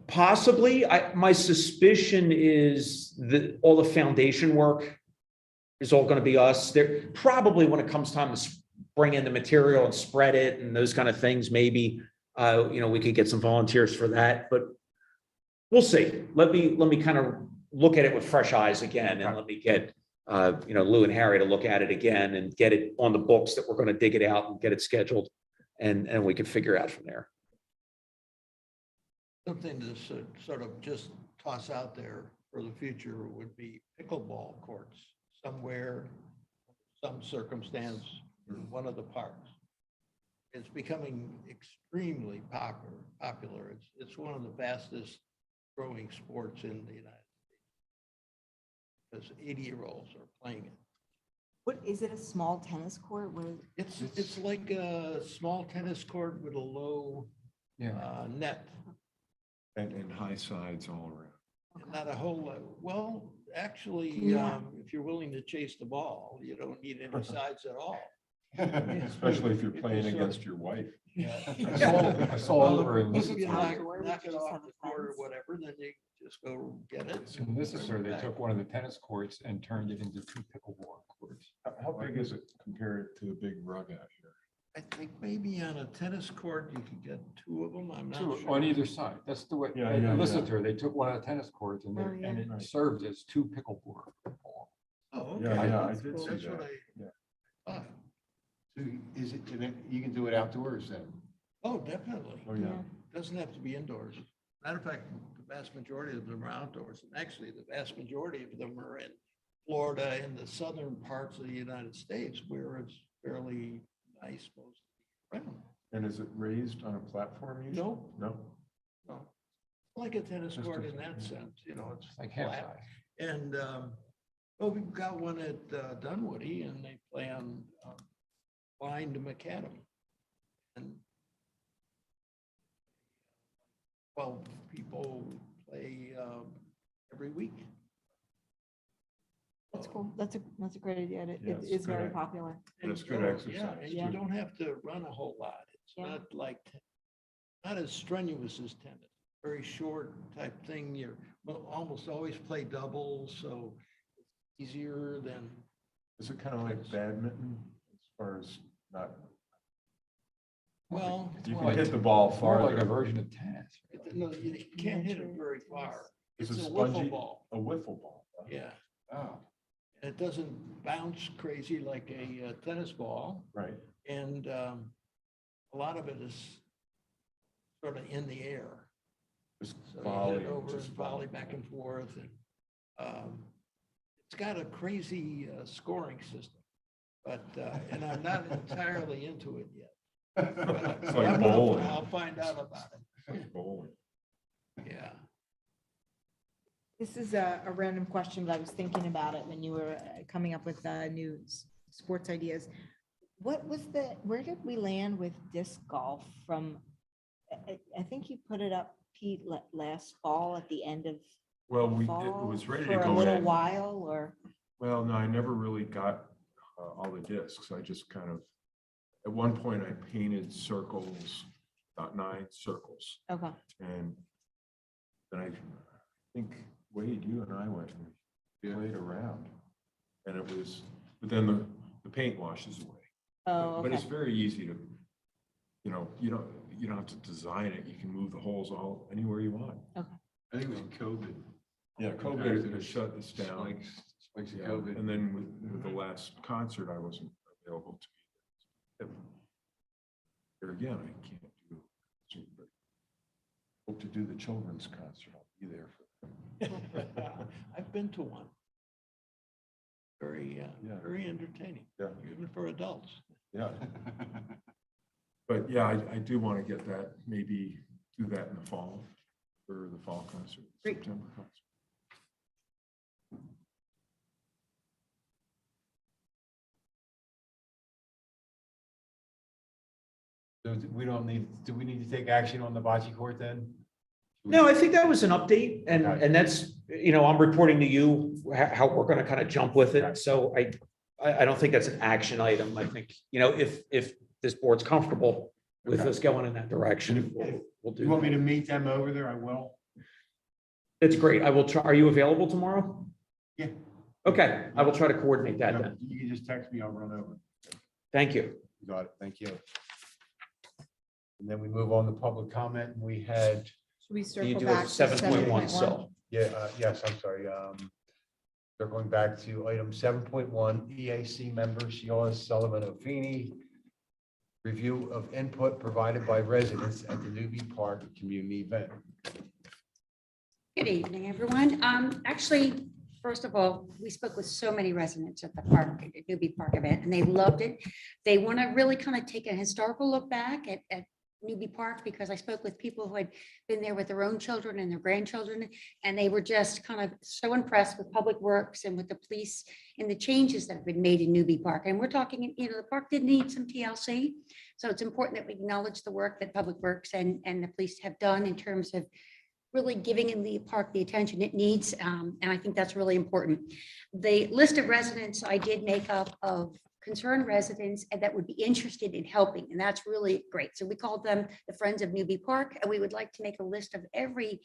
Possibly. My suspicion is that all the foundation work is all going to be us. There probably when it comes time to bring in the material and spread it and those kind of things, maybe we could get some volunteers for that, but we'll see. Let me kind of look at it with fresh eyes again, and let me get Lou and Harry to look at it again and get it on the books that we're going to dig it out and get it scheduled, and we can figure out from there. Something to sort of just toss out there for the future would be pickleball courts somewhere, some circumstance, in one of the parks. It's becoming extremely popular. It's one of the fastest growing sports in the United States because 80-year-olds are playing it. What, is it a small tennis court? What is, It's like a small tennis court with a low net. And high sides all around. Not a whole lot. Well, actually, Yeah. if you're willing to chase the ball, you don't need any sides at all. Especially if you're If playing you saw- against your wife. I saw over in If you knock Outdoor, we knock it just off have the a court or fence. whatever, then you just go get it. In Lister, they took one of the tennis courts and turned it into 2 pickleball courts. How big is it compared to the big rug out here? I think maybe on a tennis court, you could get 2 of them. I'm not Two sure. on either side. That's the way, Yeah, in yeah, Lister, they took one of the tennis courts and Oh, yeah. it Right. served as 2 pickleball. Oh, okay. Yeah, I That's did cool. see That's that. what Yeah. thought. So is it, you can do it outdoors then? Oh, definitely. Oh, yeah. Doesn't have to be indoors. Matter of fact, the vast majority of them are outdoors. And actually, the vast majority of them are in Florida and the southern parts of the United States where it's fairly nice most of the year round. And is it raised on a platform usually? No, No? no. Like a tennis Just court a- in that sense, it's Like half flat. size. And, we've got one at Dunwoody and they play on Wyndham Academy. And 12 people play every week. that's cool. That's a great idea. It Yeah, it it's is good very idea. popular. And it's good Yeah, exercise. and Yeah. you don't have to run a whole lot. It's Yeah. not like, not as strenuous as tennis. Very short type thing. You're almost always play doubles, so it's easier than, Is it kind of like badminton as far as not, well, you more can like- hit the ball More like a farther? version of tennis. no, you can't hit it very far. Is It's it a wiffle spongy? ball. A wiffle ball? huh? Yeah. Oh, And it doesn't bounce crazy like a tennis ball. right. And a lot of it is sort of in the air. Just So you volley. hit it over and just volley back and forth. And it's got a crazy scoring system. But, and I'm not entirely into it yet. But It's I'm like up for it. bowling. I'll find out about it. It's like bowling. Yeah. This is a random question, but I was thinking about it when you were coming up with new sports ideas. What was where did we land with disc golf from? I think you put it up, Pete, last fall at the end of Well, it fall was ready to for a go little in. while, or? Well, no, I never really got all the discs. I just kind of, at one point I painted circles, about 9 circles. Okay. And then I think Wade, you and I went and played around. And it was, but then the paint washes away. Oh, But okay. it's very easy to, you don't have to design it. You can move the holes all anywhere you want. I think it was COVID. Yeah, COVID has shut this down. Spikes of Yeah, COVID. and then with the last concert, I wasn't available to be there. Here again, I can't do, but hope to do the children's concert. I'll be there for. I've been to one. Very, Yeah. very entertaining, Yeah, even for adults. yeah. But yeah, I do want to get that, maybe do that in the fall for the fall concert, Great. September concert. So do we need to take action on the bocce court then? No, I think that was an update and, Okay. and that's, I'm reporting to you how we're gonna kind of jump with Okay. it. So I don't think that's an action item. I think, if this board's comfortable with Okay. us going in that direction, we'll You want me do. to meet them over there? I will. That's great. I will try. Are you available tomorrow? Yeah. Okay, I will try to coordinate that then. You can just text me, I'll run over. Thank you. You got it, thank you. And then we move on to public comment. We had, Should we You circle do back a to 7.1 7.1? cell. yes, I'm sorry. They're going back to item 7.1, EAC member Sheila Sullivan Ofini. Review of input provided by residents at the Newbie Park community event. Good evening, everyone. Actually, first of all, we spoke with so many residents at the park, at the Newbie Park event, and they loved it. They want to really kind of take a historical look back at Newbie Park, because I spoke with people who had been there with their own children and their grandchildren, and they were just kind of so impressed with Public Works and with the police and the changes that have been made in Newbie Park. And we're talking, the park did need some TLC. So it's important that we acknowledge the work that Public Works and the police have done in terms of really giving in the park the attention it needs. And I think that's really important. The list of residents I did make up of concerned residents and that would be interested in helping, and that's really great. So we called them the Friends of Newbie Park, and we would like to make a list of every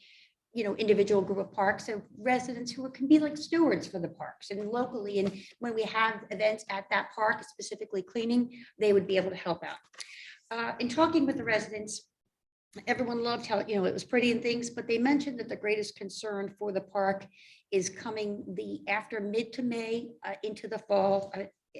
individual group of parks, so residents who can be like stewards for the parks and locally. And when we have events at that park, specifically cleaning, they would be able to help out. In talking with the residents, everyone loved how, it was pretty and things, but they mentioned that the greatest concern for the park is coming after mid to May into the fall,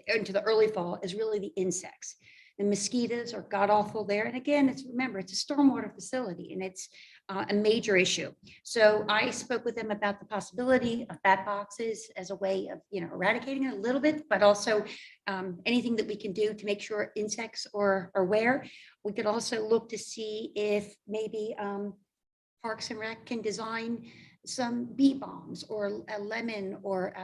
into the early fall, is really the insects. The mosquitoes are god awful there. And again, remember, it's a stormwater facility and it's a major issue. So I spoke with them about the possibility of bat boxes as a way of, eradicating it a little bit, but also anything that we can do to make sure insects are aware. We could also look to see if maybe Parks and Rec can design some bee balms or a lemon or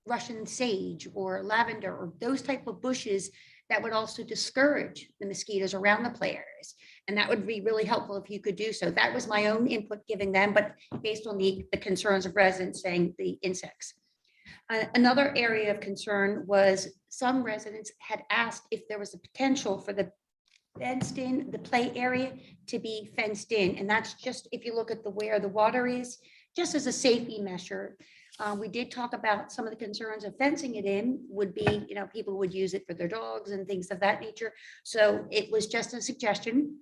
Russian sage or lavender or those type of bushes that would also discourage the mosquitoes around the play areas. And that would be really helpful if you could do so. That was my own input giving them, but based on the concerns of residents saying the insects. Another area of concern was some residents had asked if there was a potential for the play area to be fenced in. And that's just, if you look at where the water is, just as a safety measure. We did talk about some of the concerns of fencing it in would be, people would use it for their dogs and things of that nature. So it was just a suggestion.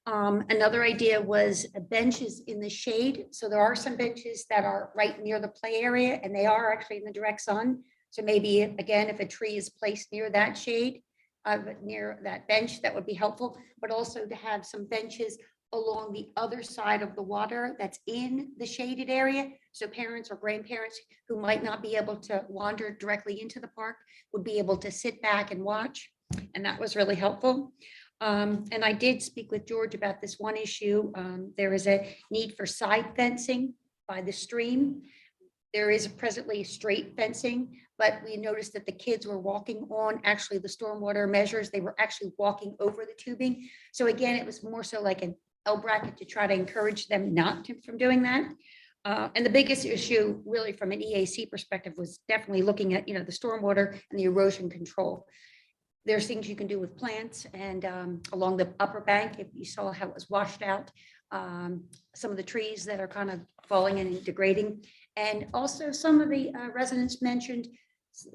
Another idea was benches in the shade. So there are some benches that are right near the play area and they are actually in the direct sun. So maybe again, if a tree is placed near that shade, near that bench, that would be helpful, but also to have some benches along the other side of the water that's in the shaded area. So parents or grandparents who might not be able to wander directly into the park would be able to sit back and watch. And that was really helpful. And I did speak with George about this one issue. There is a need for side fencing by the stream. There is presently straight fencing, but we noticed that the kids were walking on actually the stormwater measures. They were actually walking over the tubing. So again, it was more so like an L bracket to try to encourage them not to, from doing that. And the biggest issue really from an EAC perspective was definitely looking at, the stormwater and the erosion control. There's things you can do with plants and along the upper bank, if you saw how it was washed out, some of the trees that are kind of falling and degrading. And also some of the residents mentioned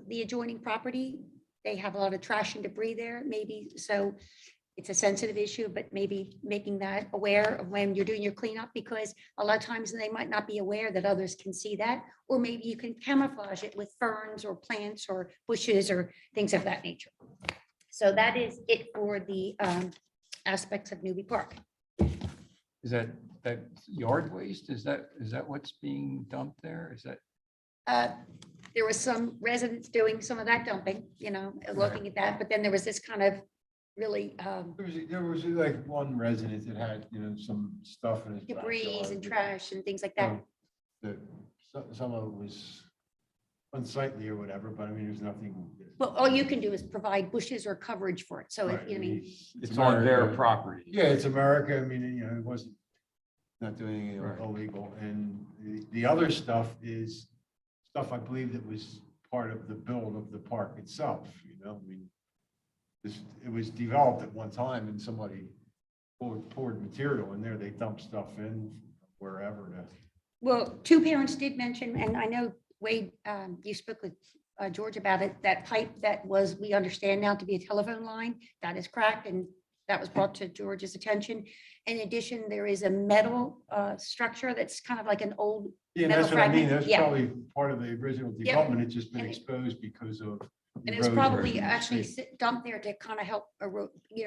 the adjoining property. They have a lot of trash and debris there, maybe. So it's a sensitive issue, but maybe making that aware of when you're doing your cleanup, because a lot of times they might not be aware that others can see that. Or maybe you can camouflage it with ferns or plants or bushes or things of that nature. So that is it for the aspects of Newbie Park. Is that yard waste? Is that what's being dumped there? Is that? There was some residents doing some of that dumping, looking at that, but then there was this kind of really There was like one resident that had, some stuff in his debris backyard and trash and things like that. that some of it was unsightly or whatever, but I mean, there's nothing. Well, all you can do is provide bushes or coverage for it. So, Right, I mean, It's on their America. property. Yeah, it's America. I mean, it wasn't not doing anything Right. illegal. And the other stuff is stuff I believe that was part of the build of the park itself, I mean, it was developed at one time and somebody poured material in there. They dumped stuff in wherever. well, two parents did mention, and I know Wade, you spoke with George about it, that pipe that was, we understand now to be a telephone line, that is cracked, and that was brought to George's attention. In addition, there is a metal structure that's kind of like an old, Yeah, Metal that's what I mean. fragment, That's yeah. probably part of the original development. It's just been And it- exposed because of. and it's erosion probably in the actually street. dumped there to kind of help,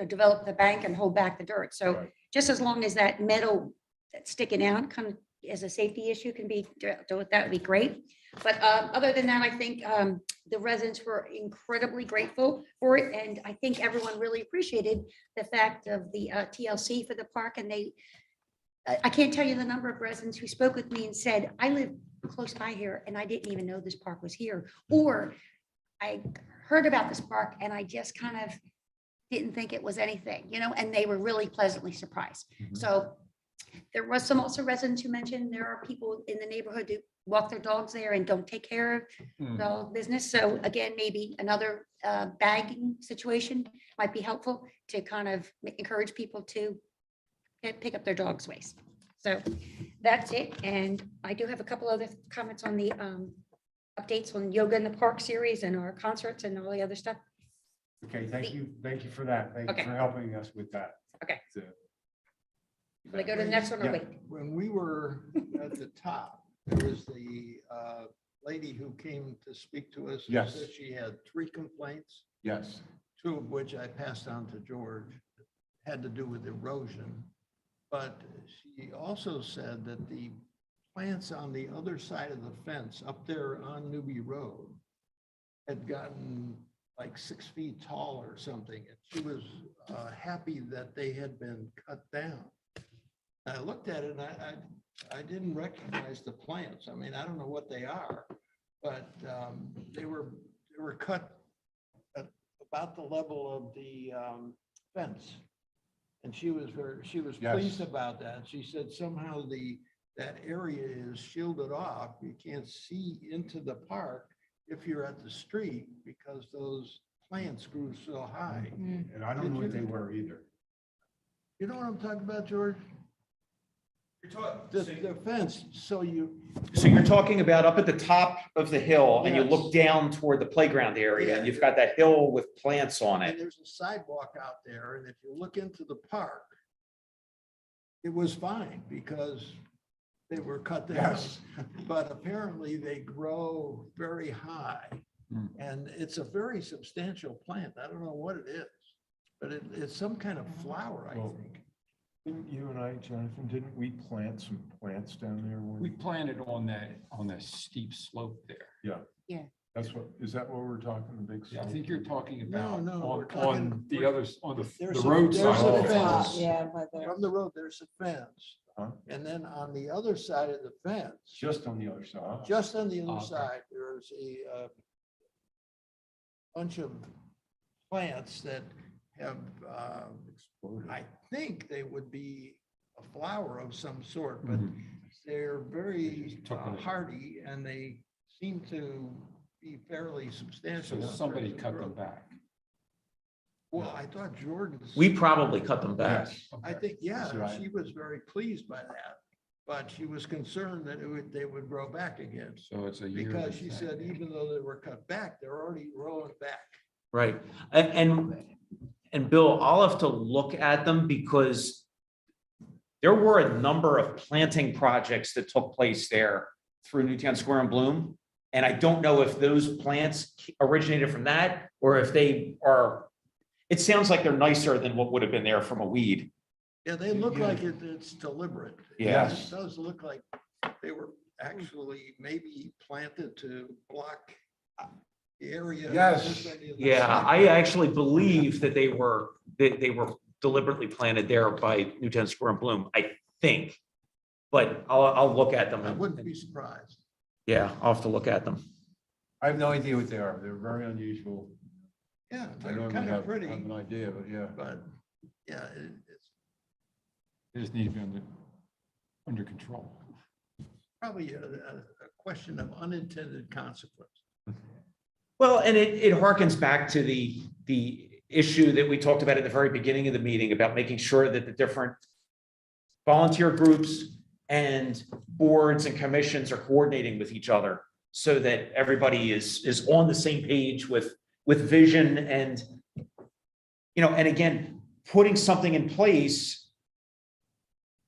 develop the bank and hold back the dirt. So Right. just as long as that metal that's sticking out kind of as a safety issue can be, that would be great. But other than that, I think the residents were incredibly grateful for it. And I think everyone really appreciated the fact of the TLC for the park. And I can't tell you the number of residents who spoke with me and said, I live close by here and I didn't even know this park was here. Or I heard about this park and I just kind of didn't think it was anything, and they were really pleasantly surprised. Mhm. So there was some also residents who mentioned there are people in the neighborhood who walk their dogs there and don't take care of Hmm. the business. So again, maybe another bagging situation might be helpful to kind of encourage people to pick up their dog's waste. So that's it. And I do have a couple other comments on the updates on Yoga in the Park series and our concerts and all the other stuff. Okay, thank you for that. Thank you Okay. for helping us with that. Okay. So- Will I go to the next one or Yeah. wait? When we were at the top, there was the lady who came to speak to us. and Yes. said she had 3 complaints, Yes. 2 of which I passed on to George, had to do with erosion. But she also said that the plants on the other side of the fence up there on Newbie Road had gotten like 6 feet tall or something. And she was happy that they had been cut down. I looked at it and I didn't recognize the plants. I mean, I don't know what they are, but they were cut at about the level of the fence. And she was Yes. pleased about that. She said somehow that area is shielded off. You can't see into the park if you're at the street because those plants grew so high. And I don't know what they were either. You know what I'm talking about, George? The fence, so So you're talking about up at the top of the hill and you Yes. look down toward the playground area and Yeah. you've got that hill with plants on and it. there's a sidewalk out there, and if you look into the park, it was fine because they were cut down. Yes. But apparently they grow very high. Hmm. And it's a very substantial plant. I don't know what it is, but it's some kind of flower, I Well, think. Didn't you and I, Jonathan, didn't we plant some plants down there? We planted on that steep slope there. That's what, is that what we're talking, the big? Yeah, I slope? think you're talking about no, on we're talking- the others, on the There's the a- road there's side. a of the fence. house. Yeah, but From the road, there's a fence. Huh? And then on the other side of the fence, Just on the other side. just on the other Okay. side, there's a bunch of plants that have, I think they would be a flower of some sort, but they're very just took it. hardy and they seem to be fairly substantial. So in somebody terms of cut them growth. back. Well, I thought Jordan's. We probably cut them back. Yes. I think, yeah, That's right. she was very pleased by that, but she was concerned that they would grow back again. So it's a year. Because she said even though they were cut back, they're already growing back. Right. And Bill, I'll have to look at them because there were a number of planting projects that took place there through Newtown Square and Bloom. And I don't know if those plants originated from that or if they are, it sounds like they're nicer than what would have been there from a weed. Yeah, they look Yeah. like it's deliberate. Yes. It does look like they were actually maybe planted to block the area. Yes. just on the other Yeah, side. I actually believe that they were deliberately planted there by Newtown Square and Bloom, I think. But I'll look at them. I wouldn't be surprised. Yeah, I'll have to look at them. I have no idea what they are. They're very unusual. Yeah, I they're don't even kind of have pretty, an idea, but yeah. but yeah, it's They just need to be under control. probably a question of unintended consequence. Well, and it harkens back to the issue that we talked about at the very beginning of the meeting about making sure that the different volunteer groups and boards and commissions are coordinating with each other so that everybody is on the same page with vision and, and again, putting something in place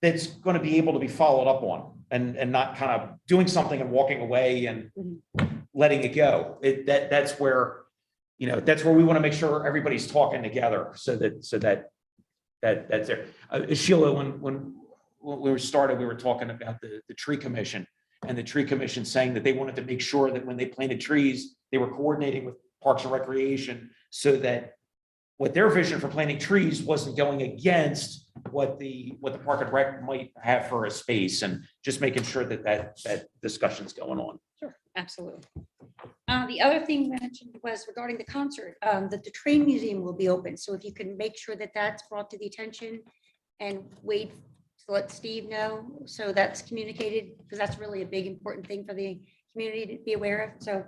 that's going to be able to be followed up on and not kind of doing something and walking away and letting it go. That's where we want to make sure everybody's talking together so that that's there. Sheila, when we started, we were talking about the tree commission and the tree commission saying that they wanted to make sure that when they planted trees, they were coordinating with Parks and Recreation so that what their vision for planting trees wasn't going against what the Park and Rec might have for a space and just making sure that discussion's going on. Sure, absolutely. The other thing mentioned was regarding the concert, that the train museum will be open. So if you can make sure that that's brought to the attention and wait to let Steve know, so that's communicated, because that's really a big important thing for the community to be aware of. So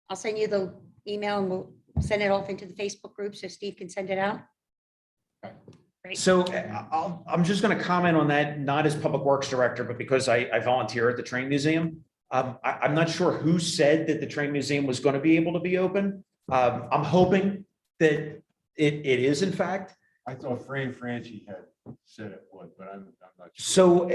I'll send you the email and we'll send it off into the Facebook group so Steve can send it out. Great. So I'm just going to comment on that, not as Public Works Director, but because I volunteer at the train museum. I'm not sure who said that the train museum was going to be able to be open. I'm hoping that it is in fact. I thought Fran Franchi had said it would, but I'm not sure. So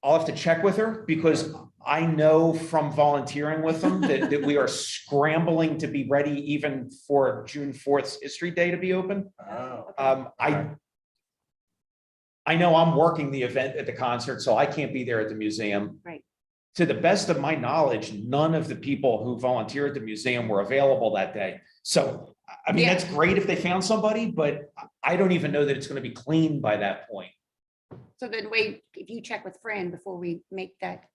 I'll have to check with her because I know from volunteering with them that we are scrambling to be ready even for June 4th's History Day to be open. Oh, I know I'm working the event at the concert, so I can't be there at the museum. Right. To the best of my knowledge, none of the people who volunteer at the museum were available that day. So, I mean, Yeah. that's great if they found somebody, but I don't even know that it's going to be clean by that point. So then wait, if you check with Fran before we make that.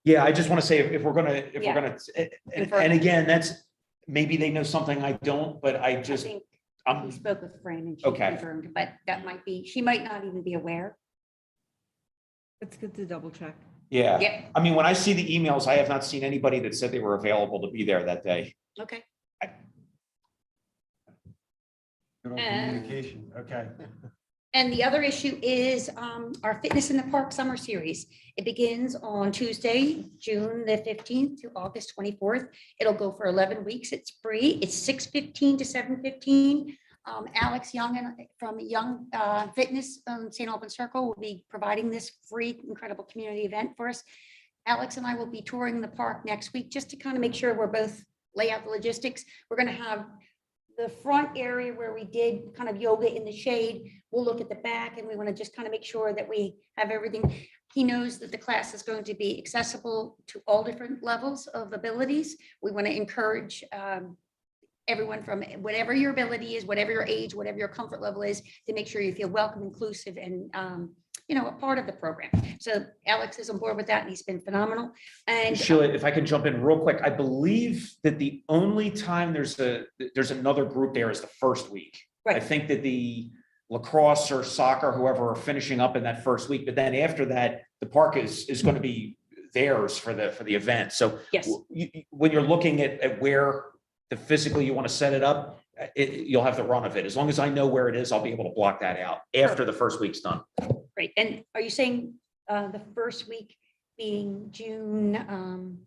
Yeah, I just want to say if we're gonna, Yeah. and again, that's, maybe they know something I don't, but I I just, think I'm, we spoke with Fran and she Okay. confirmed, but that might be, she might not even be aware. It's good to double check. yeah. Yep, I mean, when I see the emails, I have not seen anybody that said they were available to be there that day. okay. good on And- communication. Okay. And the other issue is our Fitness in the Park Summer Series. It begins on Tuesday, June the 15th to August 24th. It'll go for 11 weeks. It's free. It's 6:15 to 7:15. Alex Young from Young Fitness St. Albans Circle will be providing this free, incredible community event for us. Alex and I will be touring the park next week just to kind of make sure we're both lay out the logistics. We're going to have the front area where we did kind of yoga in the shade. We'll look at the back and we want to just kind of make sure that we have everything. He knows that the class is going to be accessible to all different levels of abilities. We want to encourage everyone from whatever your ability is, whatever your age, whatever your comfort level is, to make sure you feel welcome, inclusive, and, a part of the program. So Alex is on board with that, and he's been phenomenal. And Sheila, if I can jump in real quick, I believe that the only time there's another group there is the first week. I Right. think that the lacrosse or soccer, whoever, are finishing up in that first week, but then after that, the park is going to be theirs for the event. So yes, when you're looking at where physically you want to set it up, you'll have the run of it. As long as I know where it is, I'll be able to block that out after the first week's done. great. And are you saying the first week being June,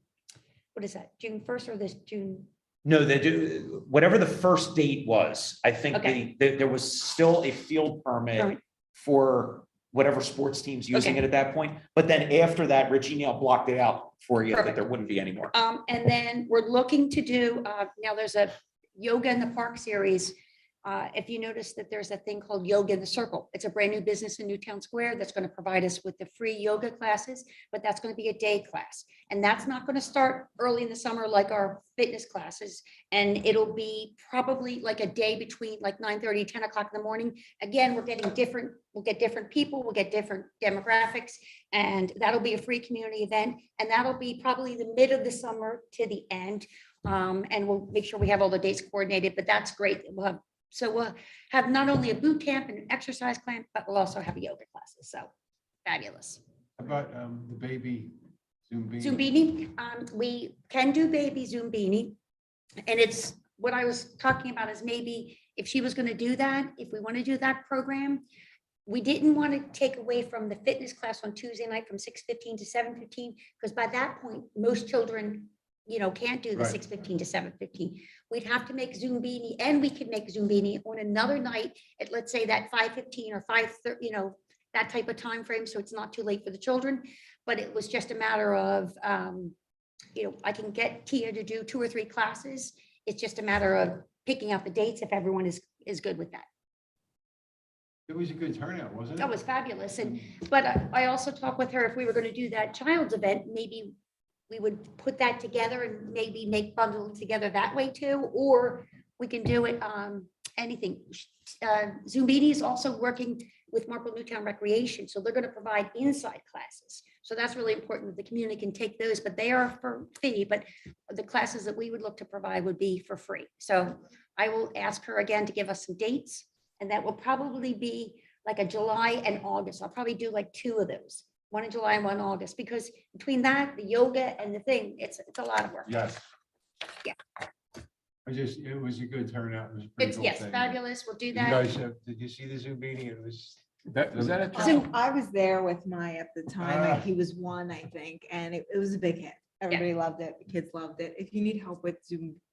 what is that, June 1st or this June? No, they do, whatever the first date was, I think Okay. there was still a field permit Permit. for whatever sports team's using Okay. it at that point. But then after that, Reggie Neal blocked it out for you that Perfect. there wouldn't be any more. And then we're looking to do, now there's a Yoga in the Park series. If you notice that there's a thing called Yoga in the Circle, it's a brand new business in Newtown Square that's going to provide us with the free yoga classes, but that's going to be a day class. And that's not going to start early in the summer like our fitness classes. And it'll be probably like a day between like 9:30, 10 o'clock in the morning. Again, we'll get different people, we'll get different demographics, and that'll be a free community event. And that'll be probably the mid of the summer to the end. And we'll make sure we have all the dates coordinated, but that's great. We'll have not only a boot camp and an exercise camp, but we'll also have yoga classes. So fabulous. How about the baby Zumbini? Zumbini, we can do baby Zumbini. And it's what I was talking about is maybe if she was going to do that, if we want to do that program, we didn't want to take away from the fitness class on Tuesday night from 6:15 to 7:15, because by that point, most children, can't do the Right. 6:15 to 7:15. We'd have to make Zumbini, and we could make Zumbini on another night at, let's say, that 5:15 or 5:30, that type of time frame, so it's not too late for the children. But it was just a matter of, I can get Tia to do 2 or 3 classes. It's just a matter of picking out the dates if everyone is good with that. It was a good turnout, wasn't it? That was fabulous. But I also talked with her, if we were going to do that child's event, maybe we would put that together and maybe bundle it together that way too, or we can do it, anything. Zumbini is also working with Marple Newtown Recreation, so they're going to provide inside classes. So that's really important that the community can take those, but they are for fee, but the classes that we would look to provide would be for free. So I will ask her again to give us some dates, and that will probably be like a July and August. I'll probably do like 2 of those. One in July and one in August, because between that, the yoga and the thing, it's a lot of work. Yes. Yeah. It was a good turnout. It was a pretty It's, cool yes, thing. fabulous. We'll do You that. guys, did you see the Zumbini? It was. Was that a So- I was there with Maya at the time, Ah. and he was 1, I think, and it was a big hit. Everybody loved it. The kids loved it. If you need help with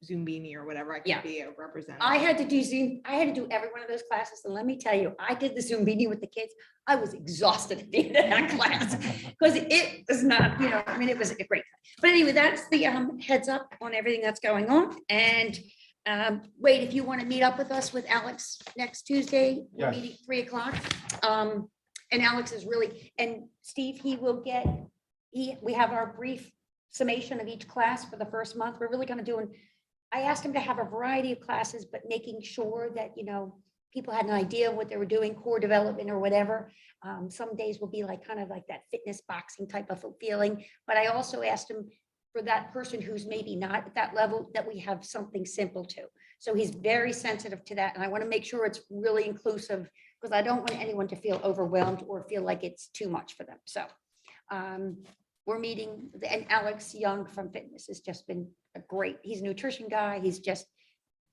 Zumbini or whatever, I Yeah. can be a representative. I had to do Zoom. I had to do every one of those classes. And let me tell you, I did the Zoom meeting with the kids. I was exhausted at the end of that class because it was not, it was a great. But anyway, that's the heads up on everything that's going on. And wait, if you want to meet up with us with Alex next Tuesday, we're Yes. meeting 3:00. And Alex is really, and Steve, we have our brief summation of each class for the first month. We're really going to do I asked him to have a variety of classes, but making sure that, people had an idea of what they were doing, core development or whatever. Some days will be like kind of like that fitness boxing type of feeling. But I also asked him for that person who's maybe not at that level, that we have something simple too. So he's very sensitive to that. And I want to make sure it's really inclusive, because I don't want anyone to feel overwhelmed or feel like it's too much for them. So we're meeting, and Alex Young from Fitness has just been he's a nutrition guy. He's just,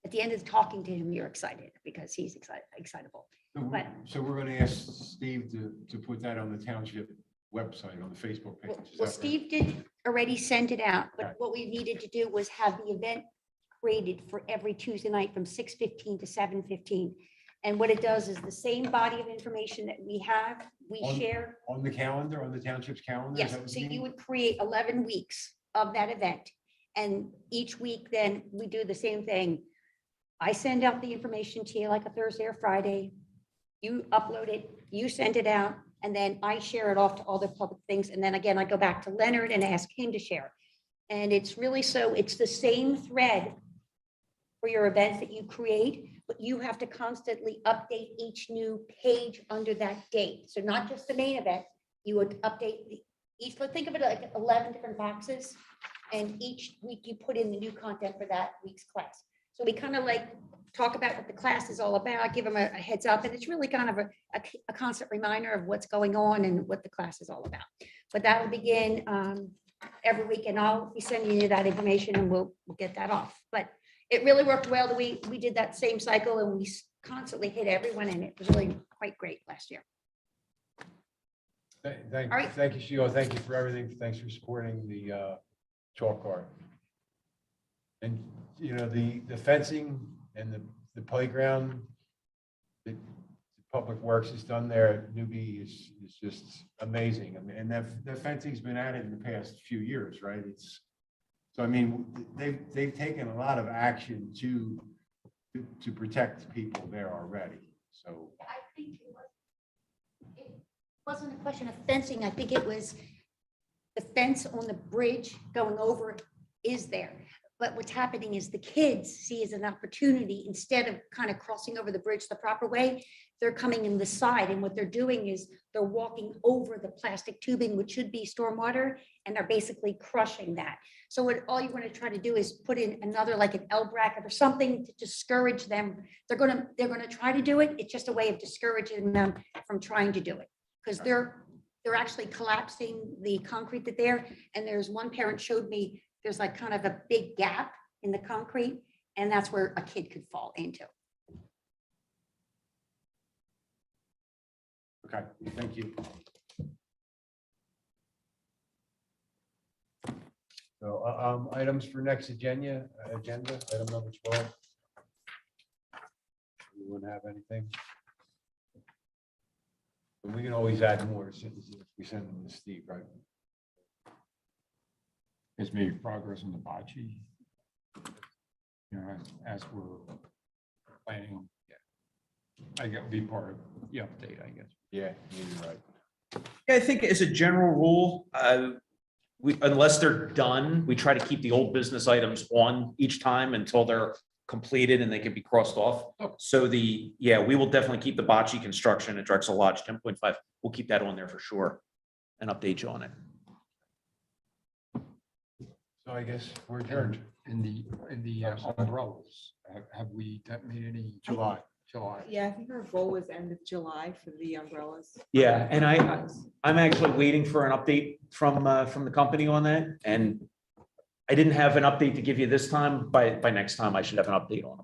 at the end of talking to him, you're excited because he's excitable. But- So we're going to ask Steve to put that on the township website, on the Facebook page. Is Well, that right? Steve did already send it out, but Okay. what we needed to do was have the event created for every Tuesday night from 6:15 to 7:15. And what it does is the same body of information that we have, we On- share. On the calendar, on the township's calendar? is Yes, that what so mean? you would create 11 weeks of that event. And each week, then we do the same thing. I send out the information to you like a Thursday or Friday. You upload it, you send it out, and then I share it off to all the public things. And then again, I go back to Leonard and ask him to share. And it's really it's the same thread for your events that you create, but you have to constantly update each new page under that date. So not just the main event, you would update each, think of it like 11 different boxes. And each week you put in the new content for that week's class. So we kind of like talk about what the class is all about, give them a heads up, and it's really kind of a constant reminder of what's going on and what the class is all about. But that will begin every week, and I'll be sending you that information, and we'll get that off. But it really worked well that we did that same cycle, and we constantly hit everyone, and it was really quite great last year. Thank All right. you, Sheila. Thank you for everything. Thanks for supporting the chalk card. And, you know, the fencing and the playground, the Public Works has done there at Newbie is just amazing. I mean, and the fencing's been added in the past few years, right? So I mean, they've taken a lot of action to protect people there already. So I think it wasn't a question of fencing. I think it was the fence on the bridge going over is there. But what's happening is the kids see as an opportunity, instead of kind of crossing over the bridge the proper way, they're coming in the side. And what they're doing is they're walking over the plastic tubing, which should be stormwater, and they're basically crushing that. So all you want to try to do is put in another, like an L bracket or something to discourage them. They're gonna try to do it. It's just a way of discouraging them from trying to do it. Because they're actually collapsing the concrete that's there. And there's one parent showed me, there's like kind of a big gap in the concrete, and that's where a kid could fall into. okay, thank you. So items for next agenda, item number 12. Anyone have anything? And we can always add more if we send them to Steve, right? There's maybe progress on the bocce. You know, as we're planning. I think that would be part of the update, I guess. Yeah, you're right. Yeah, I think as a general rule, unless they're done, we try to keep the old business items on each time until they're completed and they can be crossed off. So we will definitely keep the bocce construction at Drexel Lodge 10.5. We'll keep that on there for sure and update you on it. So I guess we're adjourned. In the umbrellas, have we made any? July. Yeah, I think our goal was end of July for the umbrellas. Yeah, and I'm actually waiting for an update from the company on that. And I didn't have an update to give you this time. By next time, I should have an update on them.